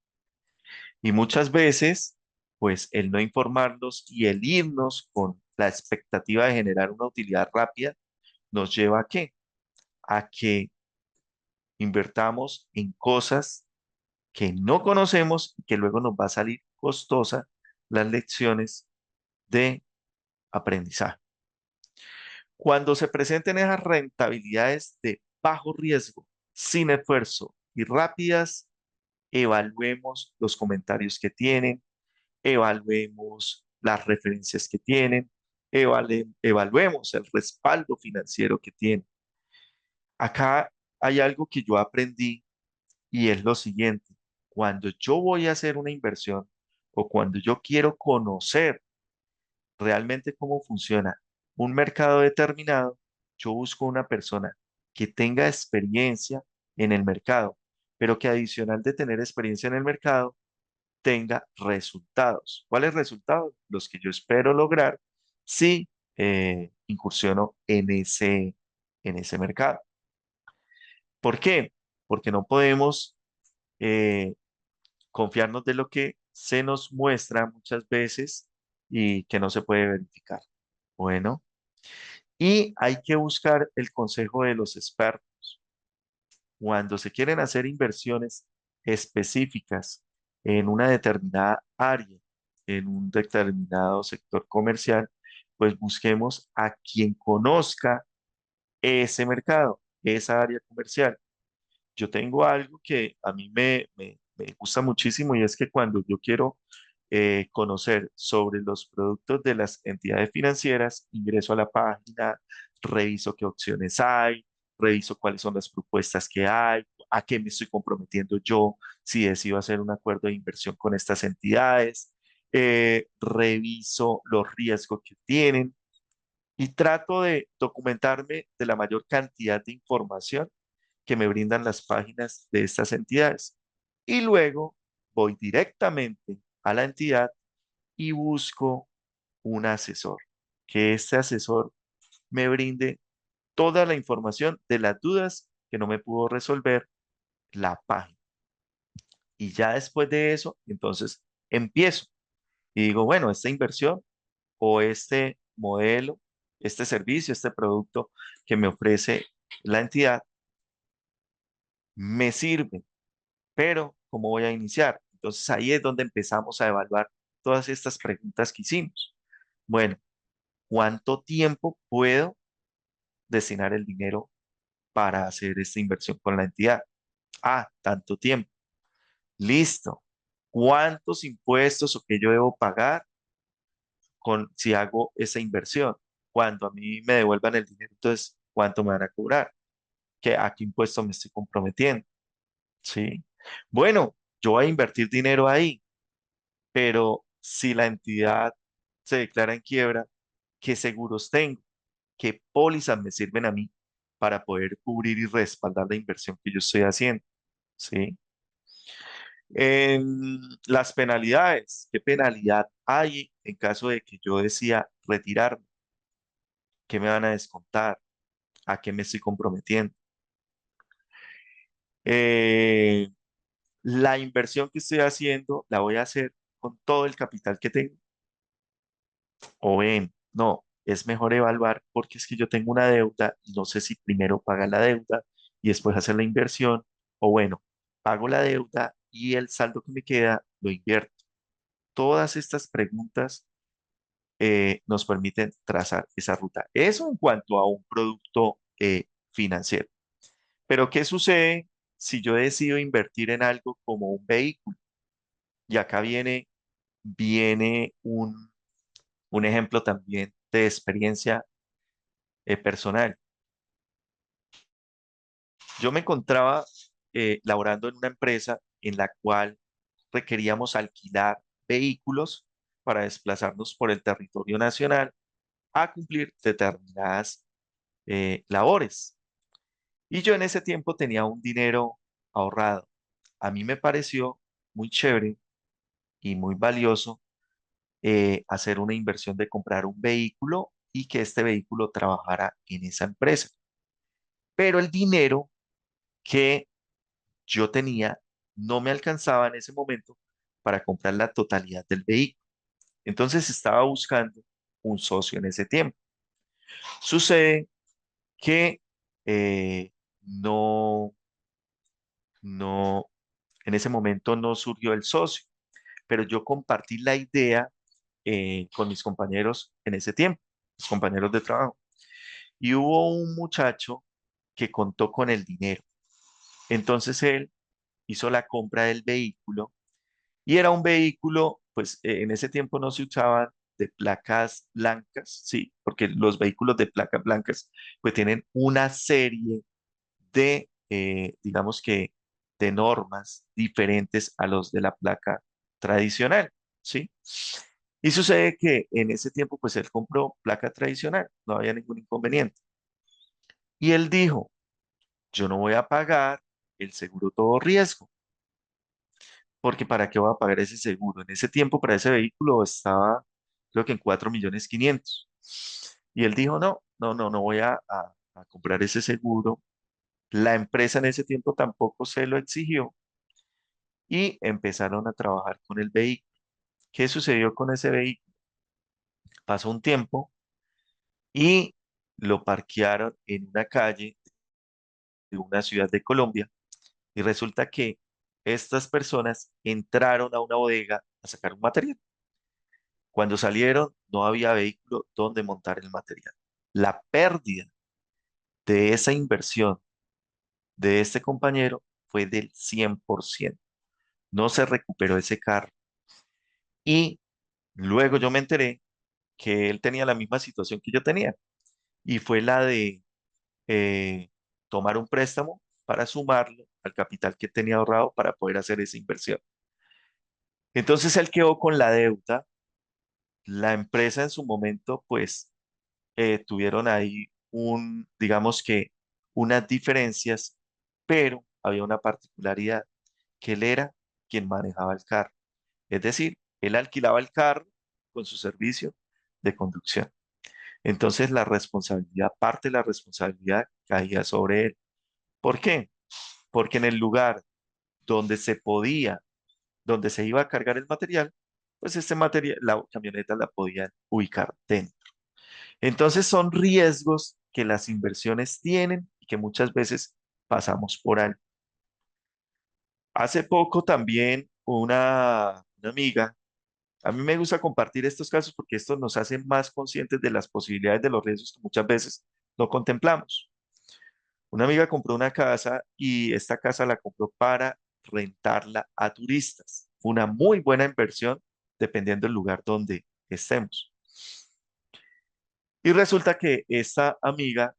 Y muchas veces, pues el no informarnos y el irnos con la expectativa de generar una utilidad rápida nos lleva a qué? A que invertamos en cosas que no conocemos y que luego nos va a salir costosa las lecciones de aprendizaje. Cuando se presenten esas rentabilidades de bajo riesgo, sin esfuerzo y rápidas, evaluemos los comentarios que tienen, evaluemos las referencias que tienen, evaluemos el respaldo financiero que tienen. Acá hay algo que yo aprendí y es lo siguiente: cuando yo voy a hacer una inversión o cuando yo quiero conocer realmente cómo funciona un mercado determinado, yo busco una persona que tenga experiencia en el mercado, pero que adicional de tener experiencia en el mercado, tenga resultados. ¿Cuáles resultados? Los que yo espero lograr si incursiono en ese mercado. ¿Por qué? Porque no podemos eh, confiarnos de lo que se nos muestra muchas veces y que no se puede verificar. Bueno, y hay que buscar el consejo de los expertos. Cuando se quieren hacer inversiones específicas en una determinada área, en un determinado sector comercial, pues busquemos a quien conozca ese mercado, esa área comercial. Yo tengo algo que a mí me gusta muchísimo, y es que cuando yo quiero conocer sobre los productos de las entidades financieras, ingreso a la página, reviso qué opciones hay, reviso cuáles son las propuestas que hay, a qué me estoy comprometiendo yo si decido hacer un acuerdo de inversión con estas entidades, reviso los riesgos que tienen y trato de documentarme de la mayor cantidad de información que me brindan las páginas de estas entidades. Y luego voy directamente a la entidad y busco un asesor, que este asesor me brinde toda la información de las dudas que no me pudo resolver la página. Y ya después de eso, entonces empiezo y digo, bueno, esta inversión o este modelo, este servicio, este producto que me ofrece la entidad me sirve, pero ¿cómo voy a iniciar? Entonces ahí es donde empezamos a evaluar todas estas preguntas que hicimos. Bueno, ¿cuánto tiempo puedo destinar el dinero para hacer esta inversión con la entidad? Ah, tanto tiempo. Listo. ¿Cuántos impuestos o qué yo debo pagar si hago esa inversión? Cuando a mí me devuelvan el dinero, entonces, ¿cuánto me van a cobrar? ¿A qué impuesto me estoy comprometiendo? ¿Sí? Bueno, yo voy a invertir dinero ahí, pero si la entidad se declara en quiebra, ¿qué seguros tengo? ¿Qué pólizas me sirven a mí para poder cubrir y respaldar la inversión que yo estoy haciendo? ¿Sí? En las penalidades, ¿qué penalidad hay en caso de que yo decida retirarme? ¿Qué me van a descontar? ¿A qué me estoy comprometiendo? Eh, la inversión que estoy haciendo, ¿la voy a hacer con todo el capital que tengo? O ven, no, es mejor evaluar porque es que yo tengo una deuda y no sé si primero pagar la deuda y después hacer la inversión, o bueno, pago la deuda y el saldo que me queda lo invierto. Todas estas preguntas nos permiten trazar esa ruta. Eso en cuanto a un producto financiero. Pero ¿qué sucede si yo decido invertir en algo como un vehículo? Y acá viene un ejemplo también de experiencia personal. Yo me encontraba laborando en una empresa en la cual requeríamos alquilar vehículos para desplazarnos por el territorio nacional a cumplir determinadas labores. Y yo en ese tiempo tenía un dinero ahorrado. A mí me pareció muy chévere y muy valioso hacer una inversión de comprar un vehículo y que este vehículo trabajara en esa empresa. Pero el dinero que yo tenía no me alcanzaba en ese momento para comprar la totalidad del vehículo. Entonces estaba buscando un socio en ese tiempo. Sucede que eh, no, no, en ese momento no surgió el socio, pero yo compartí la idea con mis compañeros en ese tiempo, mis compañeros de trabajo. Y hubo un muchacho que contó con el dinero. Entonces él hizo la compra del vehículo y era un vehículo, pues en ese tiempo no se usaban de placas blancas, sí, porque los vehículos de placas blancas pues tienen una serie de, digamos que, de normas diferentes a los de la placa tradicional, ¿sí? Y sucede que en ese tiempo pues él compró placa tradicional, no había ningún inconveniente. Y él dijo, yo no voy a pagar el seguro todo riesgo, porque ¿para qué voy a pagar ese seguro? En ese tiempo para ese vehículo estaba, creo que en 4.500.000. Y él dijo, no voy a comprar ese seguro. La empresa en ese tiempo tampoco se lo exigió y empezaron a trabajar con el vehículo. ¿Qué sucedió con ese vehículo? Pasó un tiempo y lo parquearon en una calle de una ciudad de Colombia y resulta que estas personas entraron a una bodega a sacar un material. Cuando salieron, no había vehículo donde montar el material. La pérdida de esa inversión de este compañero fue del 100%. No se recuperó ese carro. Y luego yo me enteré que él tenía la misma situación que yo tenía y fue la de eh, tomar un préstamo para sumarlo al capital que tenía ahorrado para poder hacer esa inversión. Entonces él quedó con la deuda. La empresa en su momento, pues, tuvieron ahí digamos que unas diferencias, pero había una particularidad, que él era quien manejaba el carro. Es decir, él alquilaba el carro con su servicio de conducción. Entonces la responsabilidad, parte de la responsabilidad caía sobre él. ¿Por qué? Porque en el lugar donde se podía, donde se iba a cargar el material, pues este material, la camioneta la podían ubicar dentro. Entonces son riesgos que las inversiones tienen y que muchas veces pasamos por alto. Hace poco también una amiga, a mí me gusta compartir estos casos porque estos nos hacen más conscientes de las posibilidades de los riesgos que muchas veces no contemplamos. Una amiga compró una casa y esta casa la compró para rentarla a turistas. Fue una muy buena inversión dependiendo del lugar donde estemos. Y resulta que esta amiga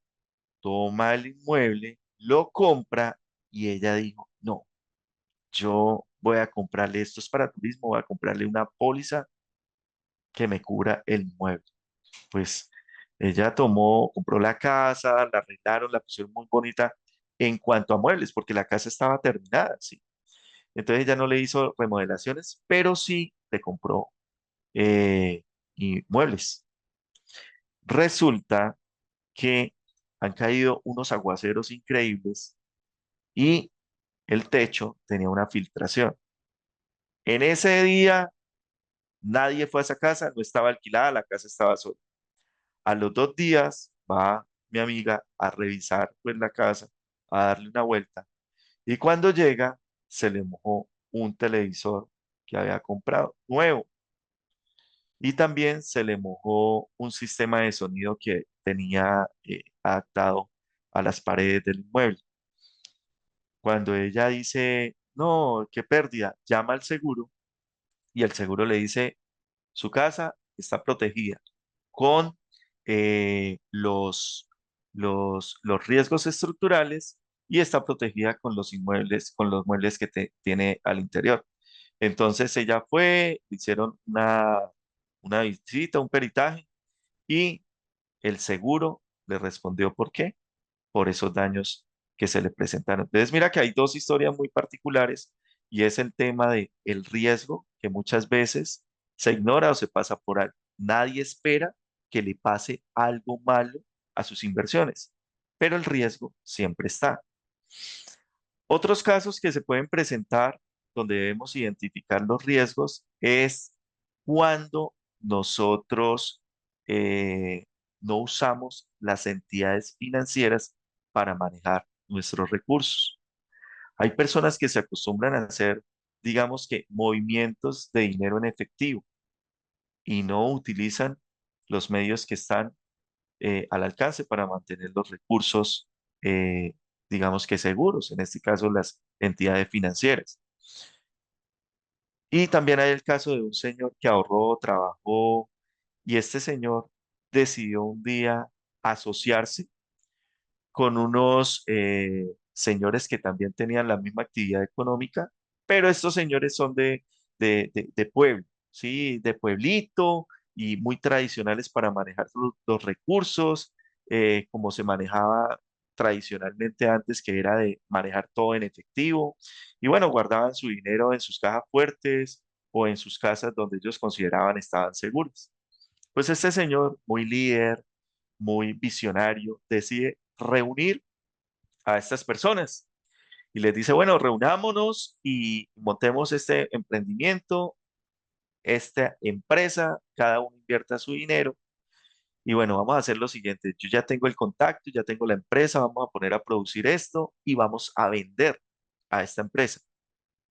toma el inmueble, lo compra y ella dijo, no, yo voy a comprarle, esto es para turismo, voy a comprarle una póliza que me cubra el inmueble. Pues ella compró la casa, la arreglaron, la pusieron muy bonita en cuanto a muebles, porque la casa estaba terminada, ¿sí? Entonces ella no le hizo remodelaciones, pero sí le compró eh, muebles. Resulta que han caído unos aguaceros increíbles y el techo tenía una filtración. En ese día nadie fue a esa casa, no estaba alquilada, la casa estaba sola. A los 2 días va mi amiga a revisar pues la casa, a darle una vuelta y cuando llega se le mojó un televisor que había comprado nuevo y también se le mojó un sistema de sonido que tenía adaptado a las paredes del inmueble. Cuando ella dice, no, qué pérdida, llama al seguro y el seguro le dice, su casa está protegida con los riesgos estructurales y está protegida con los inmuebles, con los muebles que tiene al interior. Entonces ella fue, hicieron una visita, un peritaje y el seguro le respondió por qué, por esos daños que se le presentaron. Entonces mira que hay dos historias muy particulares y es el tema de el riesgo que muchas veces se ignora o se pasa por alto. Nadie espera que le pase algo malo a sus inversiones, pero el riesgo siempre está. Otros casos que se pueden presentar donde debemos identificar los riesgos es cuando nosotros no usamos las entidades financieras para manejar nuestros recursos. Hay personas que se acostumbran a hacer, digamos que, movimientos de dinero en efectivo y no utilizan los medios que están al alcance para mantener los recursos, digamos que seguros, en este caso las entidades financieras. Y también hay el caso de un señor que ahorró, trabajó, y este señor decidió un día asociarse con unos señores que también tenían la misma actividad económica, pero estos señores son de pueblo, ¿sí? De pueblito y muy tradicionales para manejar los recursos, como se manejaba tradicionalmente antes, que era de manejar todo en efectivo. Y bueno, guardaban su dinero en sus cajas fuertes o en sus casas donde ellos consideraban estaban seguros. Pues este señor, muy líder, muy visionario, decide reunir a estas personas y les dice, bueno, reunámonos y montemos este emprendimiento, esta empresa, cada uno invierta su dinero y bueno, vamos a hacer lo siguiente, yo ya tengo el contacto, ya tengo la empresa, vamos a poner a producir esto y vamos a vender a esta empresa.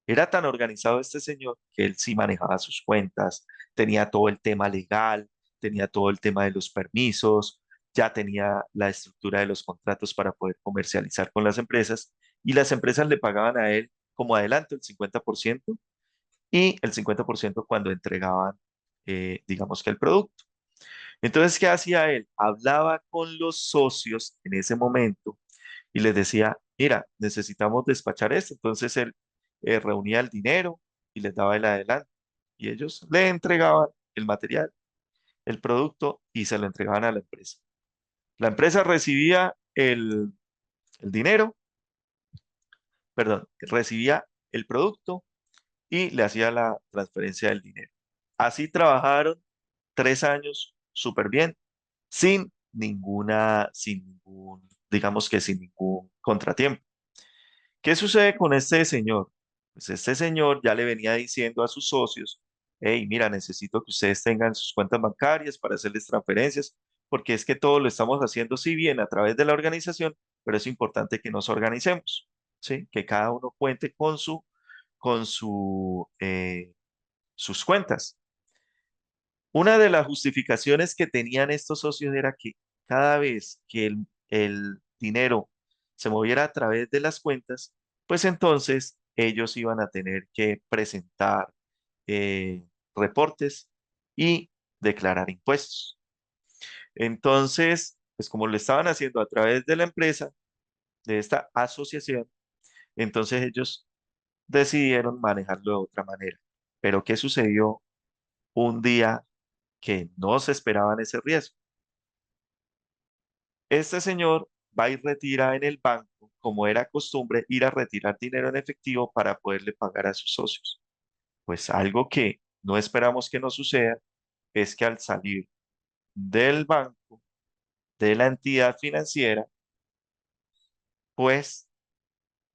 Era tan organizado este señor que él sí manejaba sus cuentas, tenía todo el tema legal, tenía todo el tema de los permisos, ya tenía la estructura de los contratos para poder comercializar con las empresas y las empresas le pagaban a él como adelanto el 50% y el 50% cuando entregaban, digamos que el producto. Entonces, ¿qué hacía él? Hablaba con los socios en ese momento y les decía, mira, necesitamos despachar esto. Entonces él reunía el dinero y les daba el adelanto y ellos le entregaban el material, el producto y se lo entregaban a la empresa. La empresa recibía el dinero, perdón, recibía el producto y le hacía la transferencia del dinero. Así trabajaron 3 años súper bien, sin ningún, digamos que sin ningún contratiempo. ¿Qué sucede con este señor? Pues este señor ya le venía diciendo a sus socios, hey, mira, necesito que ustedes tengan sus cuentas bancarias para hacerles transferencias, porque es que todo lo estamos haciendo sí bien a través de la organización, pero es importante que nos organicemos, ¿sí? Que cada uno cuente con su con sus cuentas. Una de las justificaciones que tenían estos socios era que cada vez que el dinero se moviera a través de las cuentas, pues entonces ellos iban a tener que presentar reportes y declarar impuestos. Entonces, pues como lo estaban haciendo a través de la empresa, de esta asociación, entonces ellos decidieron manejarlo de otra manera. Pero ¿qué sucedió un día que no se esperaban ese riesgo? Este señor va y retira en el banco, como era costumbre, ir a retirar dinero en efectivo para poderle pagar a sus socios. Pues algo que no esperamos que nos suceda es que al salir del banco, de la entidad financiera, pues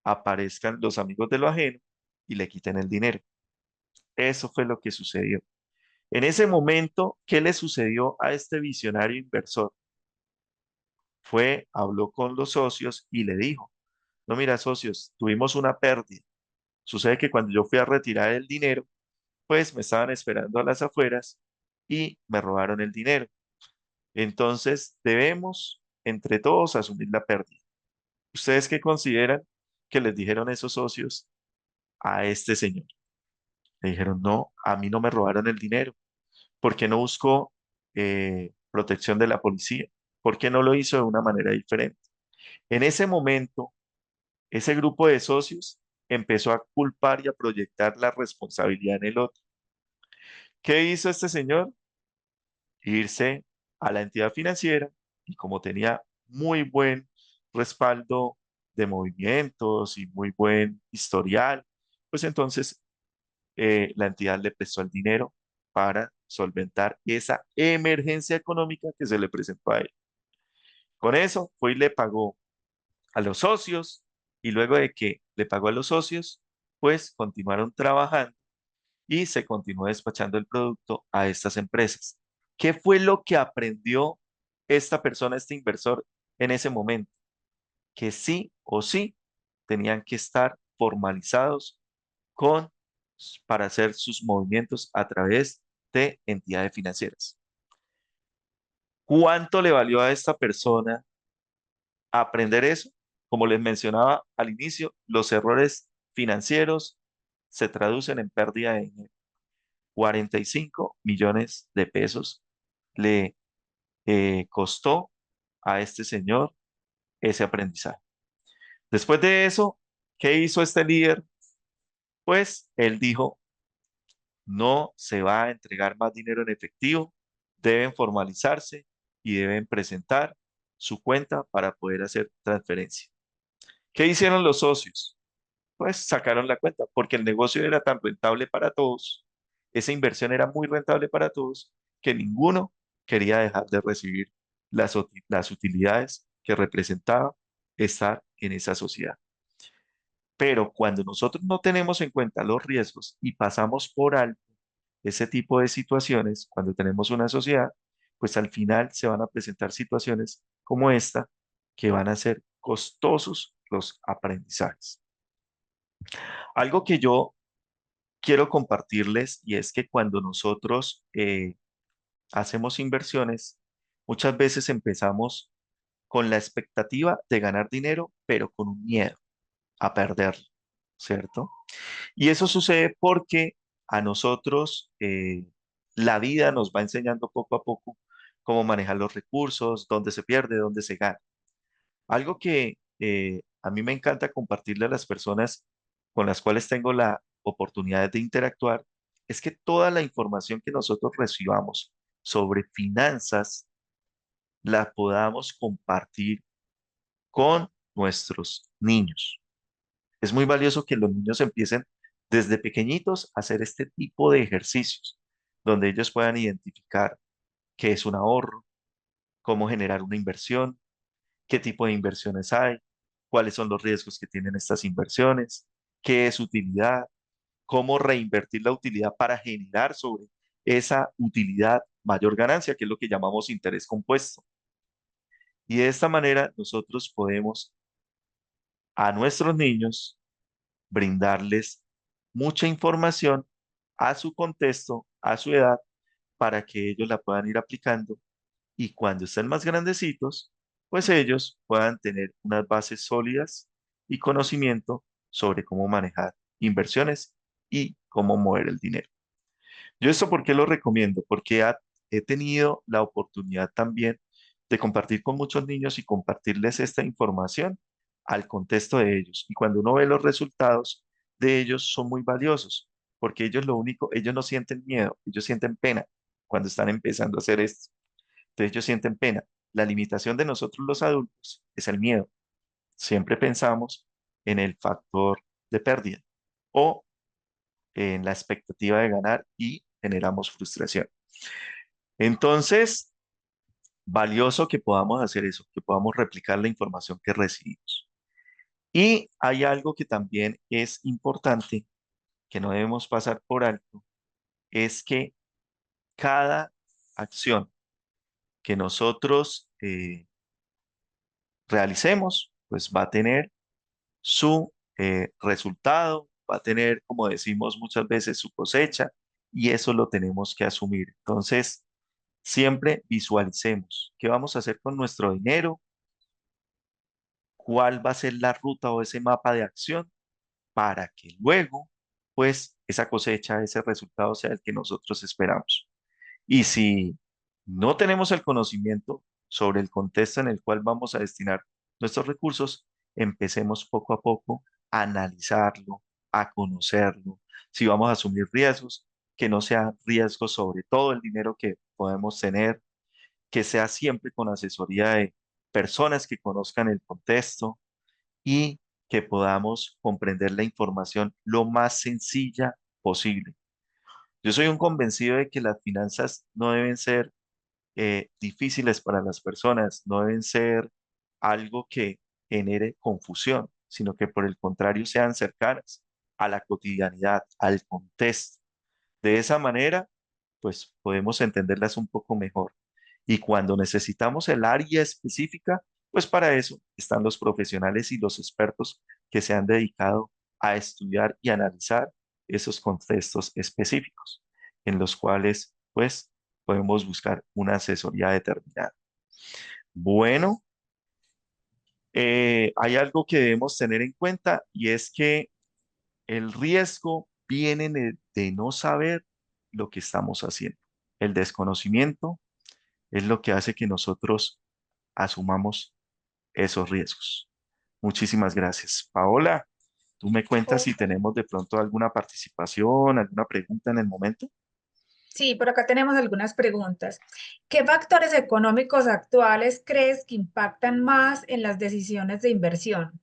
aparezcan los amigos de lo ajeno y le quiten el dinero. Eso fue lo que sucedió. En ese momento, ¿qué le sucedió a este visionario inversor? Habló con los socios y le dijo, no, mira, socios, tuvimos una pérdida. Sucede que cuando yo fui a retirar el dinero, pues me estaban esperando a las afueras y me robaron el dinero. Entonces, debemos entre todos asumir la pérdida. ¿Ustedes qué consideran que les dijeron esos socios a este señor? Le dijeron, no, a mí no me robaron el dinero. ¿Por qué no buscó protección de la policía? ¿Por qué no lo hizo de una manera diferente? En ese momento, ese grupo de socios empezó a culpar y a proyectar la responsabilidad en el otro. ¿Qué hizo este señor? Irse a la entidad financiera y como tenía muy buen respaldo de movimientos y muy buen historial, pues entonces la entidad le prestó el dinero para solventar esa emergencia económica que se le presentó a él. Con eso fue y le pagó a los socios y luego de que le pagó a los socios, pues continuaron trabajando y se continuó despachando el producto a estas empresas. ¿Qué fue lo que aprendió esta persona, este inversor, en ese momento? Que sí o sí tenían que estar formalizados con, para hacer sus movimientos a través de entidades financieras. ¿Cuánto le valió a esta persona aprender eso? Como les mencionaba al inicio, los errores financieros se traducen en pérdida de dinero. 45 millones de pesos le costó a este señor ese aprendizaje. Después de eso, ¿qué hizo este líder? Pues él dijo, no se va a entregar más dinero en efectivo, deben formalizarse y deben presentar su cuenta para poder hacer transferencia. ¿Qué hicieron los socios? Pues sacaron la cuenta, porque el negocio era tan rentable para todos, esa inversión era muy rentable para todos, que ninguno quería dejar de recibir las utilidades que representaba estar en esa sociedad. Pero cuando nosotros no tenemos en cuenta los riesgos y pasamos por alto ese tipo de situaciones, cuando tenemos una sociedad, pues al final se van a presentar situaciones como esta que van a ser costosos los aprendizajes. Algo que yo quiero compartirles y es que cuando nosotros hacemos inversiones, muchas veces empezamos con la expectativa de ganar dinero, pero con un miedo a perderlo, ¿cierto? Y eso sucede porque a nosotros la vida nos va enseñando poco a poco cómo manejar los recursos, dónde se pierde, dónde se gana. Algo que a mí me encanta compartirle a las personas con las cuales tengo la oportunidad de interactuar es que toda la información que nosotros recibamos sobre finanzas la podamos compartir con nuestros niños. Es muy valioso que los niños empiecen desde pequeñitos a hacer este tipo de ejercicios, donde ellos puedan identificar qué es un ahorro, cómo generar una inversión, qué tipo de inversiones hay, cuáles son los riesgos que tienen estas inversiones, qué es utilidad, cómo reinvertir la utilidad para generar sobre esa utilidad mayor ganancia, que es lo que llamamos interés compuesto. Y de esta manera nosotros podemos a nuestros niños brindarles mucha información a su contexto, a su edad, para que ellos la puedan ir aplicando y cuando estén más grandecitos, pues ellos puedan tener unas bases sólidas y conocimiento sobre cómo manejar inversiones y cómo mover el dinero. Yo esto, ¿por qué lo recomiendo? Porque he tenido la oportunidad también de compartir con muchos niños y compartirles esta información al contexto de ellos. Y cuando uno ve los resultados de ellos son muy valiosos, porque ellos lo único, ellos no sienten miedo, ellos sienten pena cuando están empezando a hacer esto. Entonces ellos sienten pena. La limitación de nosotros los adultos es el miedo. Siempre pensamos en el factor de pérdida o en la expectativa de ganar y generamos frustración. Entonces, valioso que podamos hacer eso, que podamos replicar la información que recibimos. Y hay algo que también es importante, que no debemos pasar por alto, es que cada acción que nosotros realicemos, pues va a tener su resultado, va a tener, como decimos muchas veces, su cosecha, y eso lo tenemos que asumir. Entonces, siempre visualicemos qué vamos a hacer con nuestro dinero, cuál va a ser la ruta o ese mapa de acción para que luego, pues, esa cosecha, ese resultado sea el que nosotros esperamos. Y si no tenemos el conocimiento sobre el contexto en el cual vamos a destinar nuestros recursos, empecemos poco a poco a analizarlo, a conocerlo. Si vamos a asumir riesgos, que no sean riesgos sobre todo el dinero que podemos tener, que sea siempre con asesoría de personas que conozcan el contexto y que podamos comprender la información lo más sencilla posible. Yo soy un convencido de que las finanzas no deben ser difíciles para las personas, no deben ser algo que genere confusión, sino que por el contrario sean cercanas a la cotidianidad, al contexto. De esa manera, pues podemos entenderlas un poco mejor. Y cuando necesitamos el área específica, pues para eso están los profesionales y los expertos que se han dedicado a estudiar y analizar esos contextos específicos, en los cuales pues podemos buscar una asesoría determinada. Bueno, hay algo que debemos tener en cuenta y es que el riesgo viene de no saber lo que estamos haciendo. El desconocimiento es lo que hace que nosotros asumamos esos riesgos. Muchísimas gracias. Paola, ¿tú me cuentas si tenemos de pronto alguna participación, alguna pregunta en el momento? Sí, por acá tenemos algunas preguntas. ¿Qué factores económicos actuales crees que impactan más en las decisiones de inversión?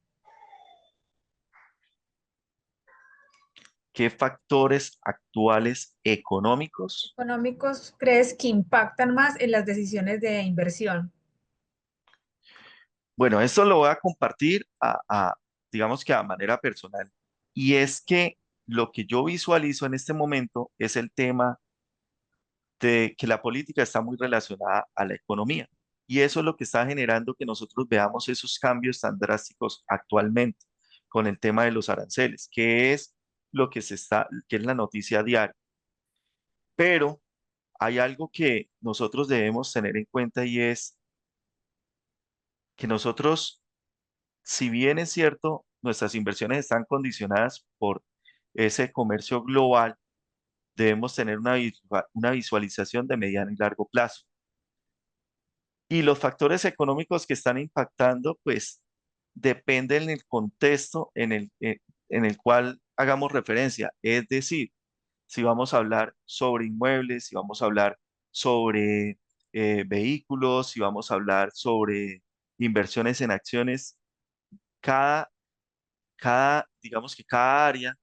¿Qué factores actuales económicos? ¿Económicos crees que impactan más en las decisiones de inversión? Bueno, esto lo voy a compartir digamos que a manera personal. Y es que lo que yo visualizo en este momento es el tema de que la política está muy relacionada a la economía. Y eso es lo que está generando que nosotros veamos esos cambios tan drásticos actualmente con el tema de los aranceles, que es lo que que es la noticia diaria. Pero hay algo que nosotros debemos tener en cuenta y es que nosotros, si bien es cierto, nuestras inversiones están condicionadas por ese comercio global, debemos tener una visualización de mediano y largo plazo. Y los factores económicos que están impactando, pues dependen del contexto en el cual hagamos referencia. Es decir, si vamos a hablar sobre inmuebles, si vamos a hablar sobre vehículos, si vamos a hablar sobre inversiones en acciones, cada, digamos que cada área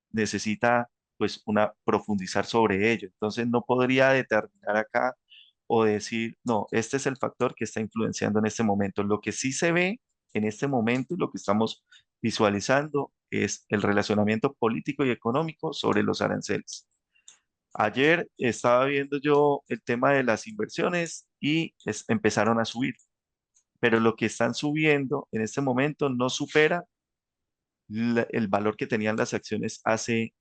necesita pues profundizar sobre ello. Entonces no podría determinar acá o decir, no, este es el factor que está influenciando en este momento. Lo que sí se ve en este momento y lo que estamos visualizando es el relacionamiento político y económico sobre los aranceles. Ayer estaba viendo yo el tema de las inversiones y empezaron a subir, pero lo que están subiendo en este momento no supera el valor que tenían las acciones hace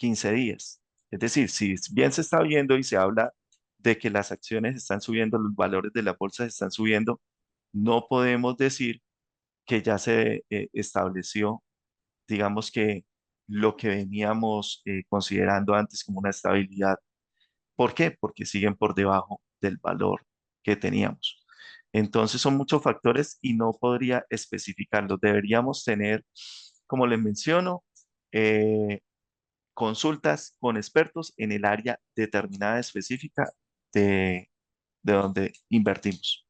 15 días. Es decir, si bien se está viendo y se habla de que las acciones están subiendo, los valores de las bolsas están subiendo, no podemos decir que ya se estableció, digamos que lo que veníamos considerando antes como una estabilidad. ¿Por qué? Porque siguen por debajo del valor que teníamos. Entonces son muchos factores y no podría especificarlos. Deberíamos tener, como les menciono, eh, consultas con expertos en el área determinada específica de, de donde invertimos.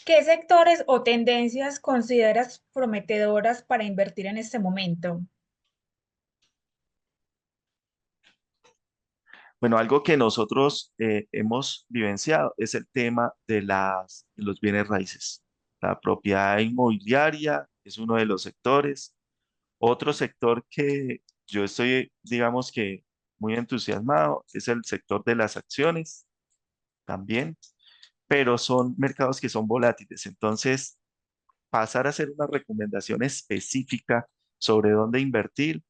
¿Qué sectores o tendencias consideras prometedoras para invertir en este momento? Bueno, algo que nosotros hemos vivenciado es el tema de los bienes raíces. La propiedad inmobiliaria es uno de los sectores. Otro sector que yo estoy, digamos que muy entusiasmado es el sector de las acciones también, pero son mercados que son volátiles. Entonces, pasar a hacer una recomendación específica sobre dónde invertir,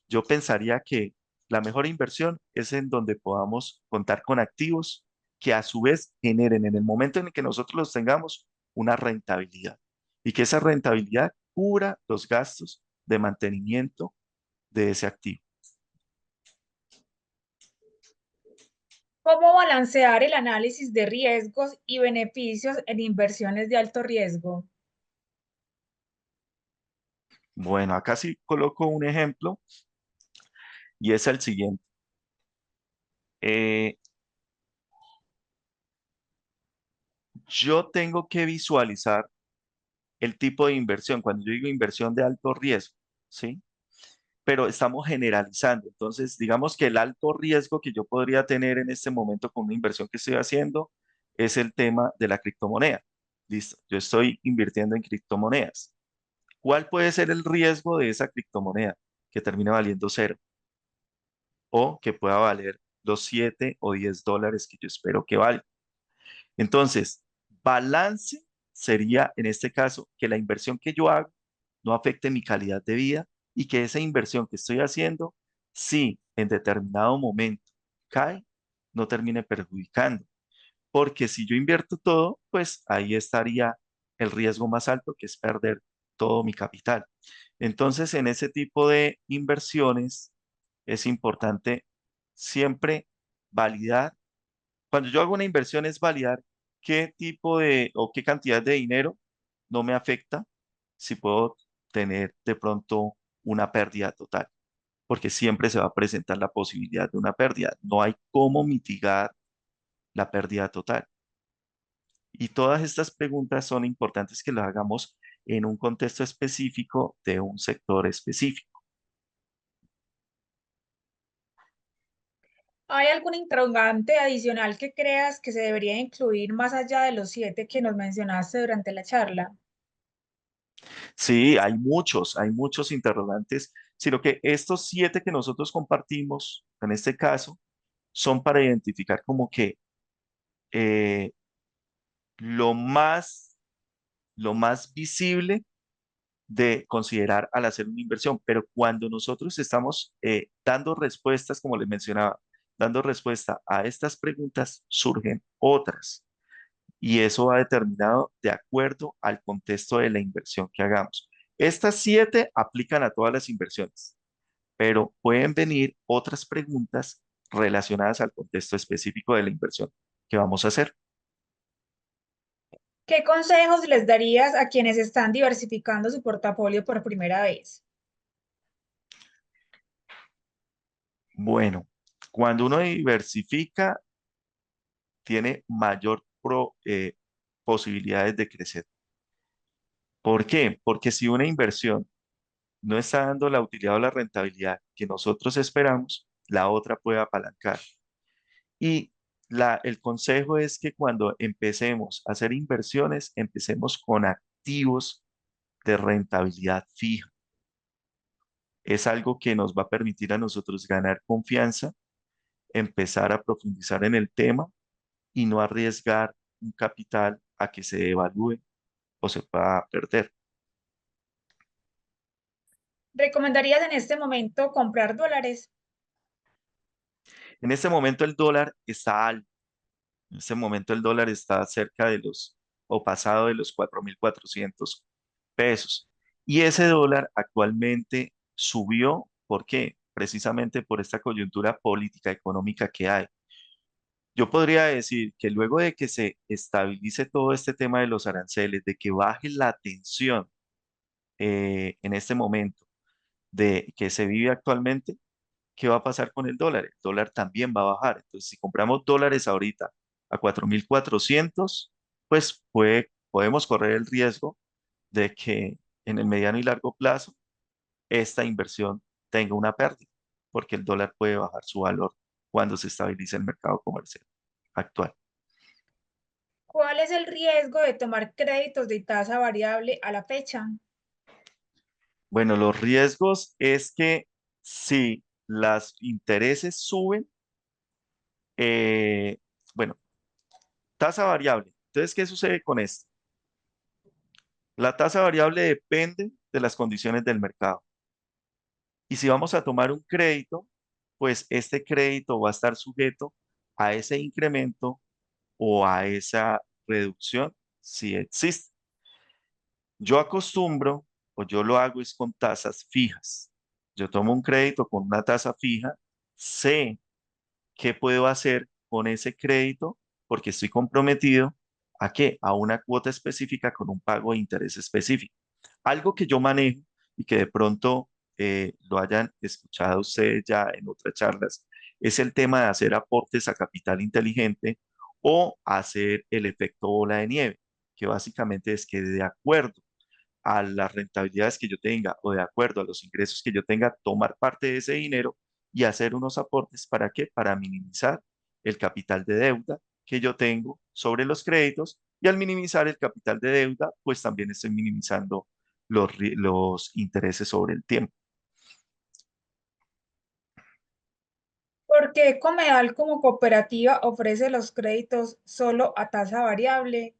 yo pensaría que la mejor inversión es en donde podamos contar con activos que a su vez generen en el momento en el que nosotros los tengamos una rentabilidad y que esa rentabilidad cubra los gastos de mantenimiento de ese activo. ¿Cómo balancear el análisis de riesgos y beneficios en inversiones de alto riesgo? Bueno, acá sí coloco un ejemplo y es el siguiente. Eh, yo tengo que visualizar el tipo de inversión. Cuando yo digo inversión de alto riesgo, ¿sí? Pero estamos generalizando. Entonces, digamos que el alto riesgo que yo podría tener en este momento con una inversión que estoy haciendo es el tema de la criptomoneda. Listo, yo estoy invirtiendo en criptomonedas. ¿Cuál puede ser el riesgo de esa criptomoneda? Que termine valiendo cero o que pueda valer los 7 o 10 dólares que yo espero que valga. Entonces, balance sería en este caso que la inversión que yo hago no afecte mi calidad de vida y que esa inversión que estoy haciendo, si en determinado momento cae, no termine perjudicando. Porque si yo invierto todo, pues ahí estaría el riesgo más alto, que es perder todo mi capital. Entonces, en ese tipo de inversiones es importante siempre validar. Cuando yo hago una inversión es validar qué tipo de o qué cantidad de dinero no me afecta si puedo tener de pronto una pérdida total, porque siempre se va a presentar la posibilidad de una pérdida. No hay cómo mitigar la pérdida total. Y todas estas preguntas son importantes que las hagamos en un contexto específico de un sector específico. ¿Hay algún interrogante adicional que creas que se debería incluir más allá de los 7 que nos mencionaste durante la charla? Sí, hay muchos interrogantes, sino que estos 7 que nosotros compartimos, en este caso, son para identificar como que eh, lo más, lo más visible de considerar al hacer una inversión. Pero cuando nosotros estamos dando respuestas, como les mencionaba, dando respuesta a estas preguntas, surgen otras. Y eso va determinado de acuerdo al contexto de la inversión que hagamos. Estas 7 aplican a todas las inversiones, pero pueden venir otras preguntas relacionadas al contexto específico de la inversión que vamos a hacer. ¿Qué consejos les darías a quienes están diversificando su portafolio por primera vez? Bueno, cuando uno diversifica, tiene mayor posibilidades de crecer. ¿Por qué? Porque si una inversión no está dando la utilidad o la rentabilidad que nosotros esperamos, la otra puede apalancar. Y el consejo es que cuando empecemos a hacer inversiones, empecemos con activos de rentabilidad fija. Es algo que nos va a permitir a nosotros ganar confianza, empezar a profundizar en el tema y no arriesgar un capital a que se devalúe o se pueda perder. ¿Recomendarías en este momento comprar dólares? En este momento el dólar está alto. En este momento el dólar está cerca de los, o pasado de los 4.400 pesos. Y ese dólar actualmente subió, ¿por qué? Precisamente por esta coyuntura política económica que hay. Yo podría decir que luego de que se estabilice todo este tema de los aranceles, de que baje la tensión en este momento de que se vive actualmente, ¿qué va a pasar con el dólar? El dólar también va a bajar. Entonces, si compramos dólares ahorita a 4.400, pues podemos correr el riesgo de que en el mediano y largo plazo esta inversión tenga una pérdida, porque el dólar puede bajar su valor cuando se estabilice el mercado comercial actual. ¿Cuál es el riesgo de tomar créditos de tasa variable a la fecha? Bueno, los riesgos es que si las intereses suben, eh, bueno, tasa variable. Entonces, ¿qué sucede con esto? La tasa variable depende de las condiciones del mercado. Y si vamos a tomar un crédito, pues este crédito va a estar sujeto a ese incremento o a esa reducción si existe. Yo acostumbro, o yo lo hago es con tasas fijas. Yo tomo un crédito con una tasa fija, sé qué puedo hacer con ese crédito porque estoy comprometido a qué, a una cuota específica con un pago de interés específico. Algo que yo manejo y que de pronto lo hayan escuchado ustedes ya en otras charlas, es el tema de hacer aportes a capital inteligente o hacer el efecto bola de nieve, que básicamente es que de acuerdo a las rentabilidades que yo tenga o de acuerdo a los ingresos que yo tenga, tomar parte de ese dinero y hacer unos aportes. ¿Para qué? Para minimizar el capital de deuda que yo tengo sobre los créditos y al minimizar el capital de deuda, pues también estoy minimizando los intereses sobre el tiempo. ¿Por qué Comedal como cooperativa ofrece los créditos solo a tasa variable?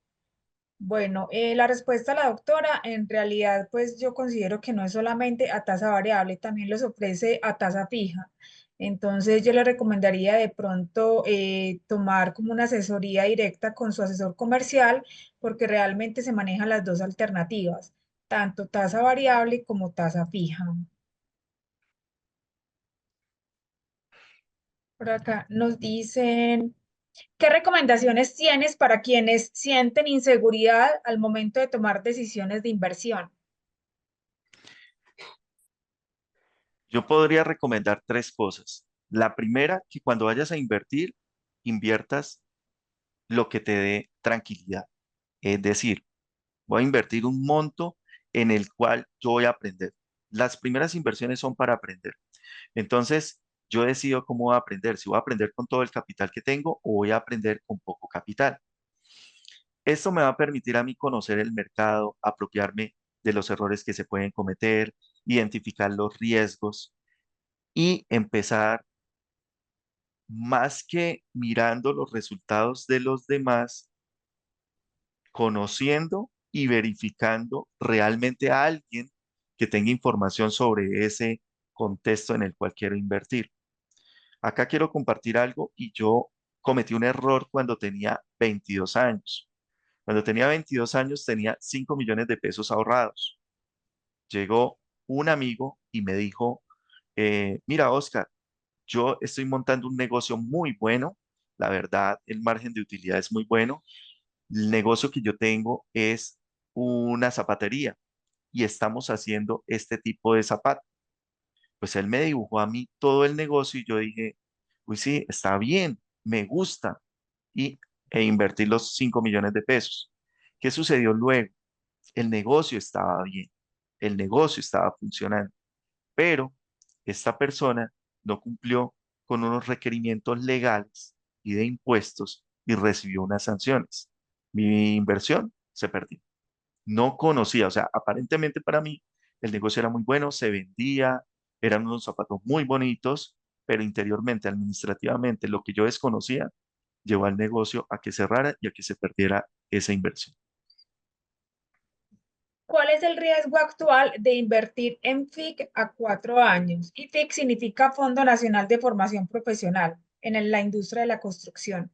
Bueno, la respuesta a la doctora, en realidad, pues yo considero que no es solamente a tasa variable, también los ofrece a tasa fija. Entonces, yo le recomendaría de pronto tomar como una asesoría directa con su asesor comercial, porque realmente se manejan las dos alternativas, tanto tasa variable como tasa fija. Por acá nos dicen, ¿qué recomendaciones tienes para quienes sienten inseguridad al momento de tomar decisiones de inversión? Yo podría recomendar tres cosas. La primera, que cuando vayas a invertir, inviertas lo que te dé tranquilidad. Es decir, voy a invertir un monto en el cual yo voy a aprender. Las primeras inversiones son para aprender. Entonces, yo decido cómo voy a aprender, si voy a aprender con todo el capital que tengo o voy a aprender con poco capital. Esto me va a permitir a mí conocer el mercado, apropiarme de los errores que se pueden cometer, identificar los riesgos y empezar más que mirando los resultados de los demás, conociendo y verificando realmente a alguien que tenga información sobre ese contexto en el cual quiero invertir. Acá quiero compartir algo y yo cometí un error cuando tenía 22 años. Cuando tenía 22 años tenía 5 millones de pesos ahorrados. Llegó un amigo y me dijo, mira, Oscar, yo estoy montando un negocio muy bueno. La verdad, el margen de utilidad es muy bueno. El negocio que yo tengo es una zapatería y estamos haciendo este tipo de zapatos. Pues él me dibujó a mí todo el negocio y yo dije, uy, sí, está bien, me gusta. E invertí los 5 millones de pesos. ¿Qué sucedió luego? El negocio estaba bien, el negocio estaba funcionando, pero esta persona no cumplió con unos requerimientos legales y de impuestos y recibió unas sanciones. Mi inversión se perdió. No conocía, o sea, aparentemente para mí el negocio era muy bueno, se vendía, eran unos zapatos muy bonitos, pero interiormente, administrativamente, lo que yo desconocía llevó al negocio a que cerrara y a que se perdiera esa inversión. ¿Cuál es el riesgo actual de invertir en FIC a 4 años? Y FIC significa Fondo Nacional de Formación Profesional la industria de la construcción.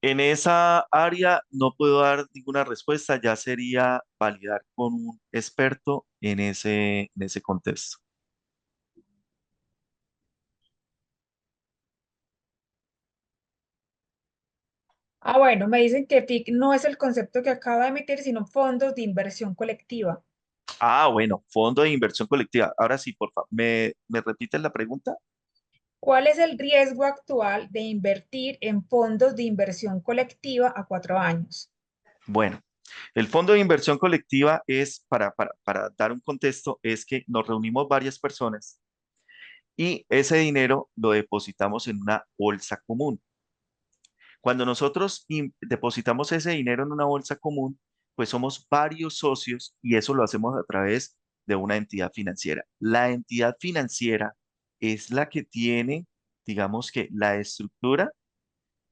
En esa área no puedo dar ninguna respuesta, ya sería validar con un experto en ese contexto. Ah, bueno, me dicen que FIC no es el concepto que acaba de emitir, sino fondos de inversión colectiva. Ah, bueno, Fondo de Inversión Colectiva. Ahora sí, por favor, ¿me repites la pregunta? ¿Cuál es el riesgo actual de invertir en fondos de inversión colectiva a 4 años? Bueno, el Fondo de Inversión Colectiva es, para dar un contexto, es que nos reunimos varias personas y ese dinero lo depositamos en una bolsa común. Cuando nosotros depositamos ese dinero en una bolsa común, pues somos varios socios y eso lo hacemos a través de una entidad financiera. La entidad financiera es la que tiene, digamos que, la estructura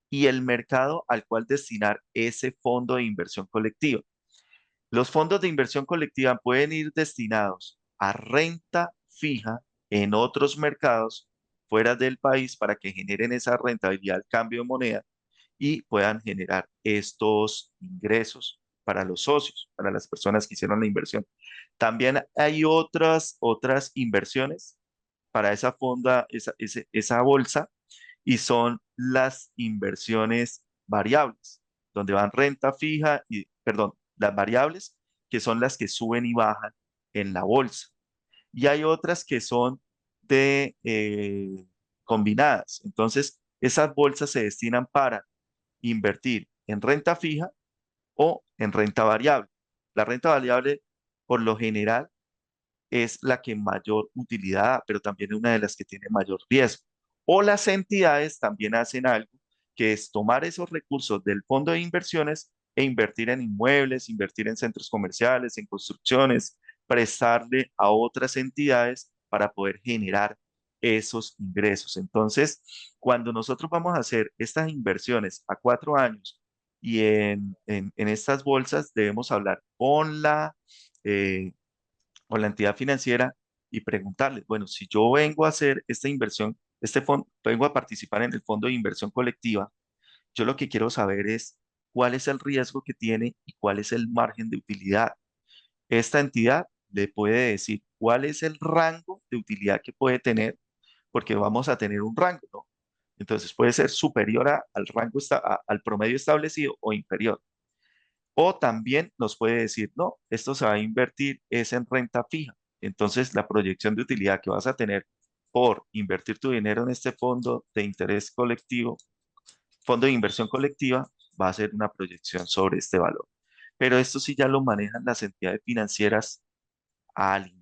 y el mercado al cual destinar ese fondo de inversión colectiva. Los fondos de inversión colectiva pueden ir destinados a renta fija en otros mercados fuera del país para que generen esa rentabilidad al cambio de moneda y puedan generar estos ingresos para los socios, para las personas que hicieron la inversión. También hay otras inversiones para esa fonda, esa bolsa, y son las inversiones variables, donde van renta fija y, perdón, las variables, que son las que suben y bajan en la bolsa. Y hay otras que son de combinadas. Entonces, esas bolsas se destinan para invertir en renta fija o en renta variable. La renta variable, por lo general, es la que mayor utilidad da, pero también es una de las que tiene mayor riesgo. O las entidades también hacen algo, que es tomar esos recursos del fondo de inversiones e invertir en inmuebles, invertir en centros comerciales, en construcciones, prestarle a otras entidades para poder generar esos ingresos. Entonces, cuando nosotros vamos a hacer estas inversiones a 4 años y en estas bolsas, debemos hablar eh, con la entidad financiera y preguntarles, bueno, si yo vengo a hacer esta inversión, este fondo, vengo a participar en el fondo de inversión colectiva, yo lo que quiero saber es cuál es el riesgo que tiene y cuál es el margen de utilidad. Esta entidad le puede decir cuál es el rango de utilidad que puede tener, porque vamos a tener un rango, ¿no? Entonces puede ser superior al rango, al promedio establecido o inferior. O también nos puede decir, no, esto se va a invertir es en renta fija. Entonces, la proyección de utilidad que vas a tener por invertir tu dinero en este fondo de interés colectivo, fondo de inversión colectiva, va a ser una proyección sobre este valor. Pero esto sí ya lo manejan las entidades financieras al-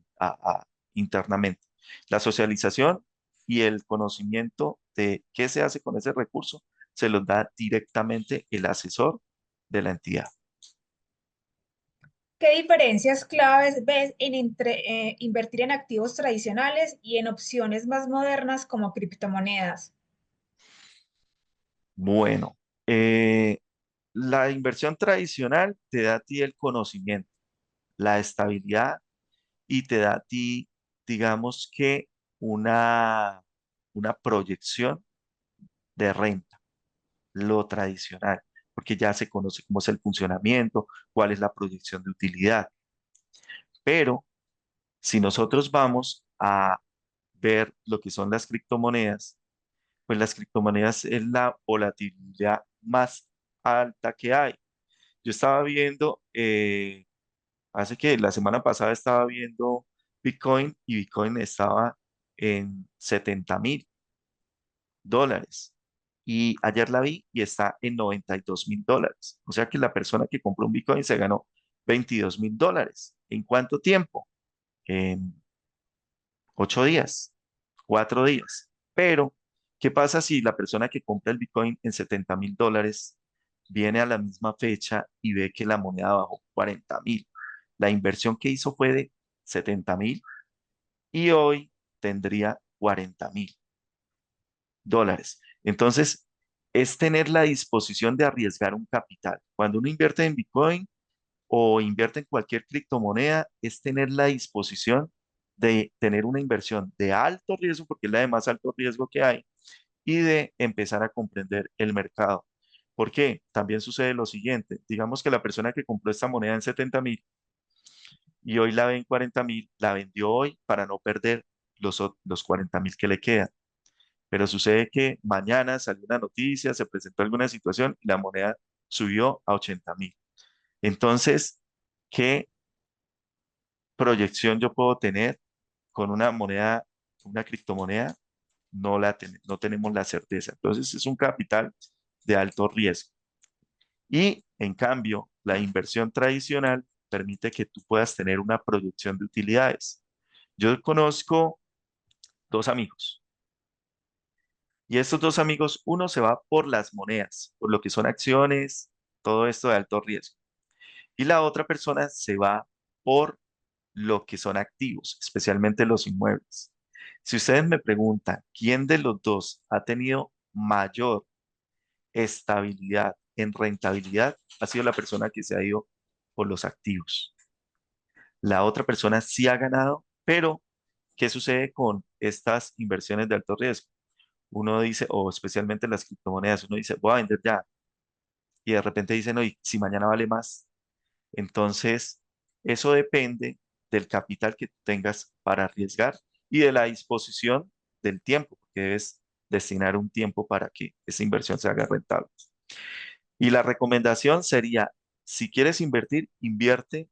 internamente. La socialización y el conocimiento de qué se hace con ese recurso se los da directamente el asesor de la entidad. ¿Qué diferencias claves ves entre invertir en activos tradicionales y en opciones más modernas como criptomonedas? Bueno, la inversión tradicional te da a ti el conocimiento, la estabilidad y te da a ti, digamos que una proyección de renta, lo tradicional, porque ya se conoce cómo es el funcionamiento, cuál es la proyección de utilidad. Pero si nosotros vamos a ver lo que son las criptomonedas, pues las criptomonedas es la volatilidad más alta que hay. Yo estaba viendo, hace que la semana pasada estaba viendo Bitcoin y Bitcoin estaba en $70.000. Y ayer la vi y está en $92.000. O sea que la persona que compró un Bitcoin se ganó $22.000. ¿En cuánto tiempo? En 8 días, 4 días. Pero, ¿qué pasa si la persona que compra el Bitcoin en $70.000 viene a la misma fecha y ve que la moneda bajó 40.000? La inversión que hizo fue de 70.000 y hoy tendría $40.000. Entonces, es tener la disposición de arriesgar un capital. Cuando uno invierte en Bitcoin, o invierte en cualquier criptomoneda es tener la disposición de tener una inversión de alto riesgo, porque es la de más alto riesgo que hay, y de empezar a comprender el mercado. ¿Por qué? También sucede lo siguiente. Digamos que la persona que compró esta moneda en 70.000 y hoy la ve en 40.000, la vendió hoy para no perder los 40.000 que le quedan. Pero sucede que mañana salió una noticia, se presentó alguna situación y la moneda subió a 80.000. Entonces, ¿qué proyección yo puedo tener con una moneda, una criptomoneda? No tenemos la certeza. Entonces, es un capital de alto riesgo. Y en cambio, la inversión tradicional permite que tú puedas tener una proyección de utilidades. Yo conozco dos amigos y estos dos amigos, uno se va por las monedas, por lo que son acciones, todo esto de alto riesgo. Y la otra persona se va por lo que son activos, especialmente los inmuebles. Si ustedes me preguntan quién de los dos ha tenido mayor estabilidad en rentabilidad, ha sido la persona que se ha ido por los activos. La otra persona sí ha ganado, pero ¿qué sucede con estas inversiones de alto riesgo? Uno dice, o especialmente las criptomonedas, uno dice, voy a vender ya, y de repente dicen, no, y si mañana vale más. Entonces, eso depende del capital que tú tengas para arriesgar y de la disposición del tiempo, porque debes destinar un tiempo para que esa inversión se haga rentable. Y la recomendación sería, si quieres invertir, invierte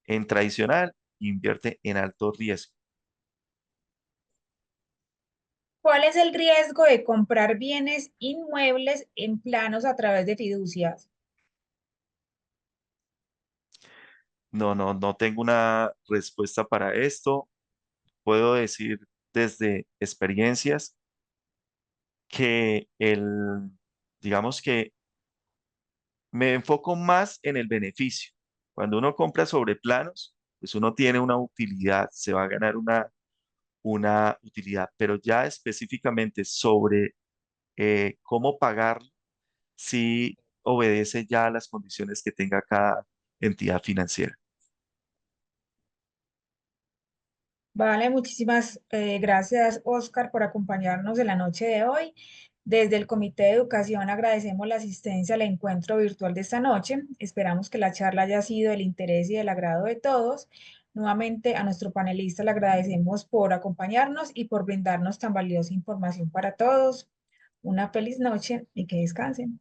en tradicional, invierte en alto riesgo. ¿Cuál es el riesgo de comprar bienes inmuebles en planos a través de fiducias? No tengo una respuesta para esto. Puedo decir desde experiencias que digamos que me enfoco más en el beneficio. Cuando uno compra sobre planos, pues uno tiene una utilidad, se va a ganar una utilidad, pero ya específicamente sobre cómo pagarlo, sí obedece ya a las condiciones que tenga cada entidad financiera. Vale, muchísimas gracias, Oscar, por acompañarnos en la noche de hoy. Desde el Comité de Educación agradecemos la asistencia al encuentro virtual de esta noche. Esperamos que la charla haya sido del interés y del agrado de todos. Nuevamente a nuestro panelista le agradecemos por acompañarnos y por brindarnos tan valiosa información para todos. Una feliz noche y que descansen.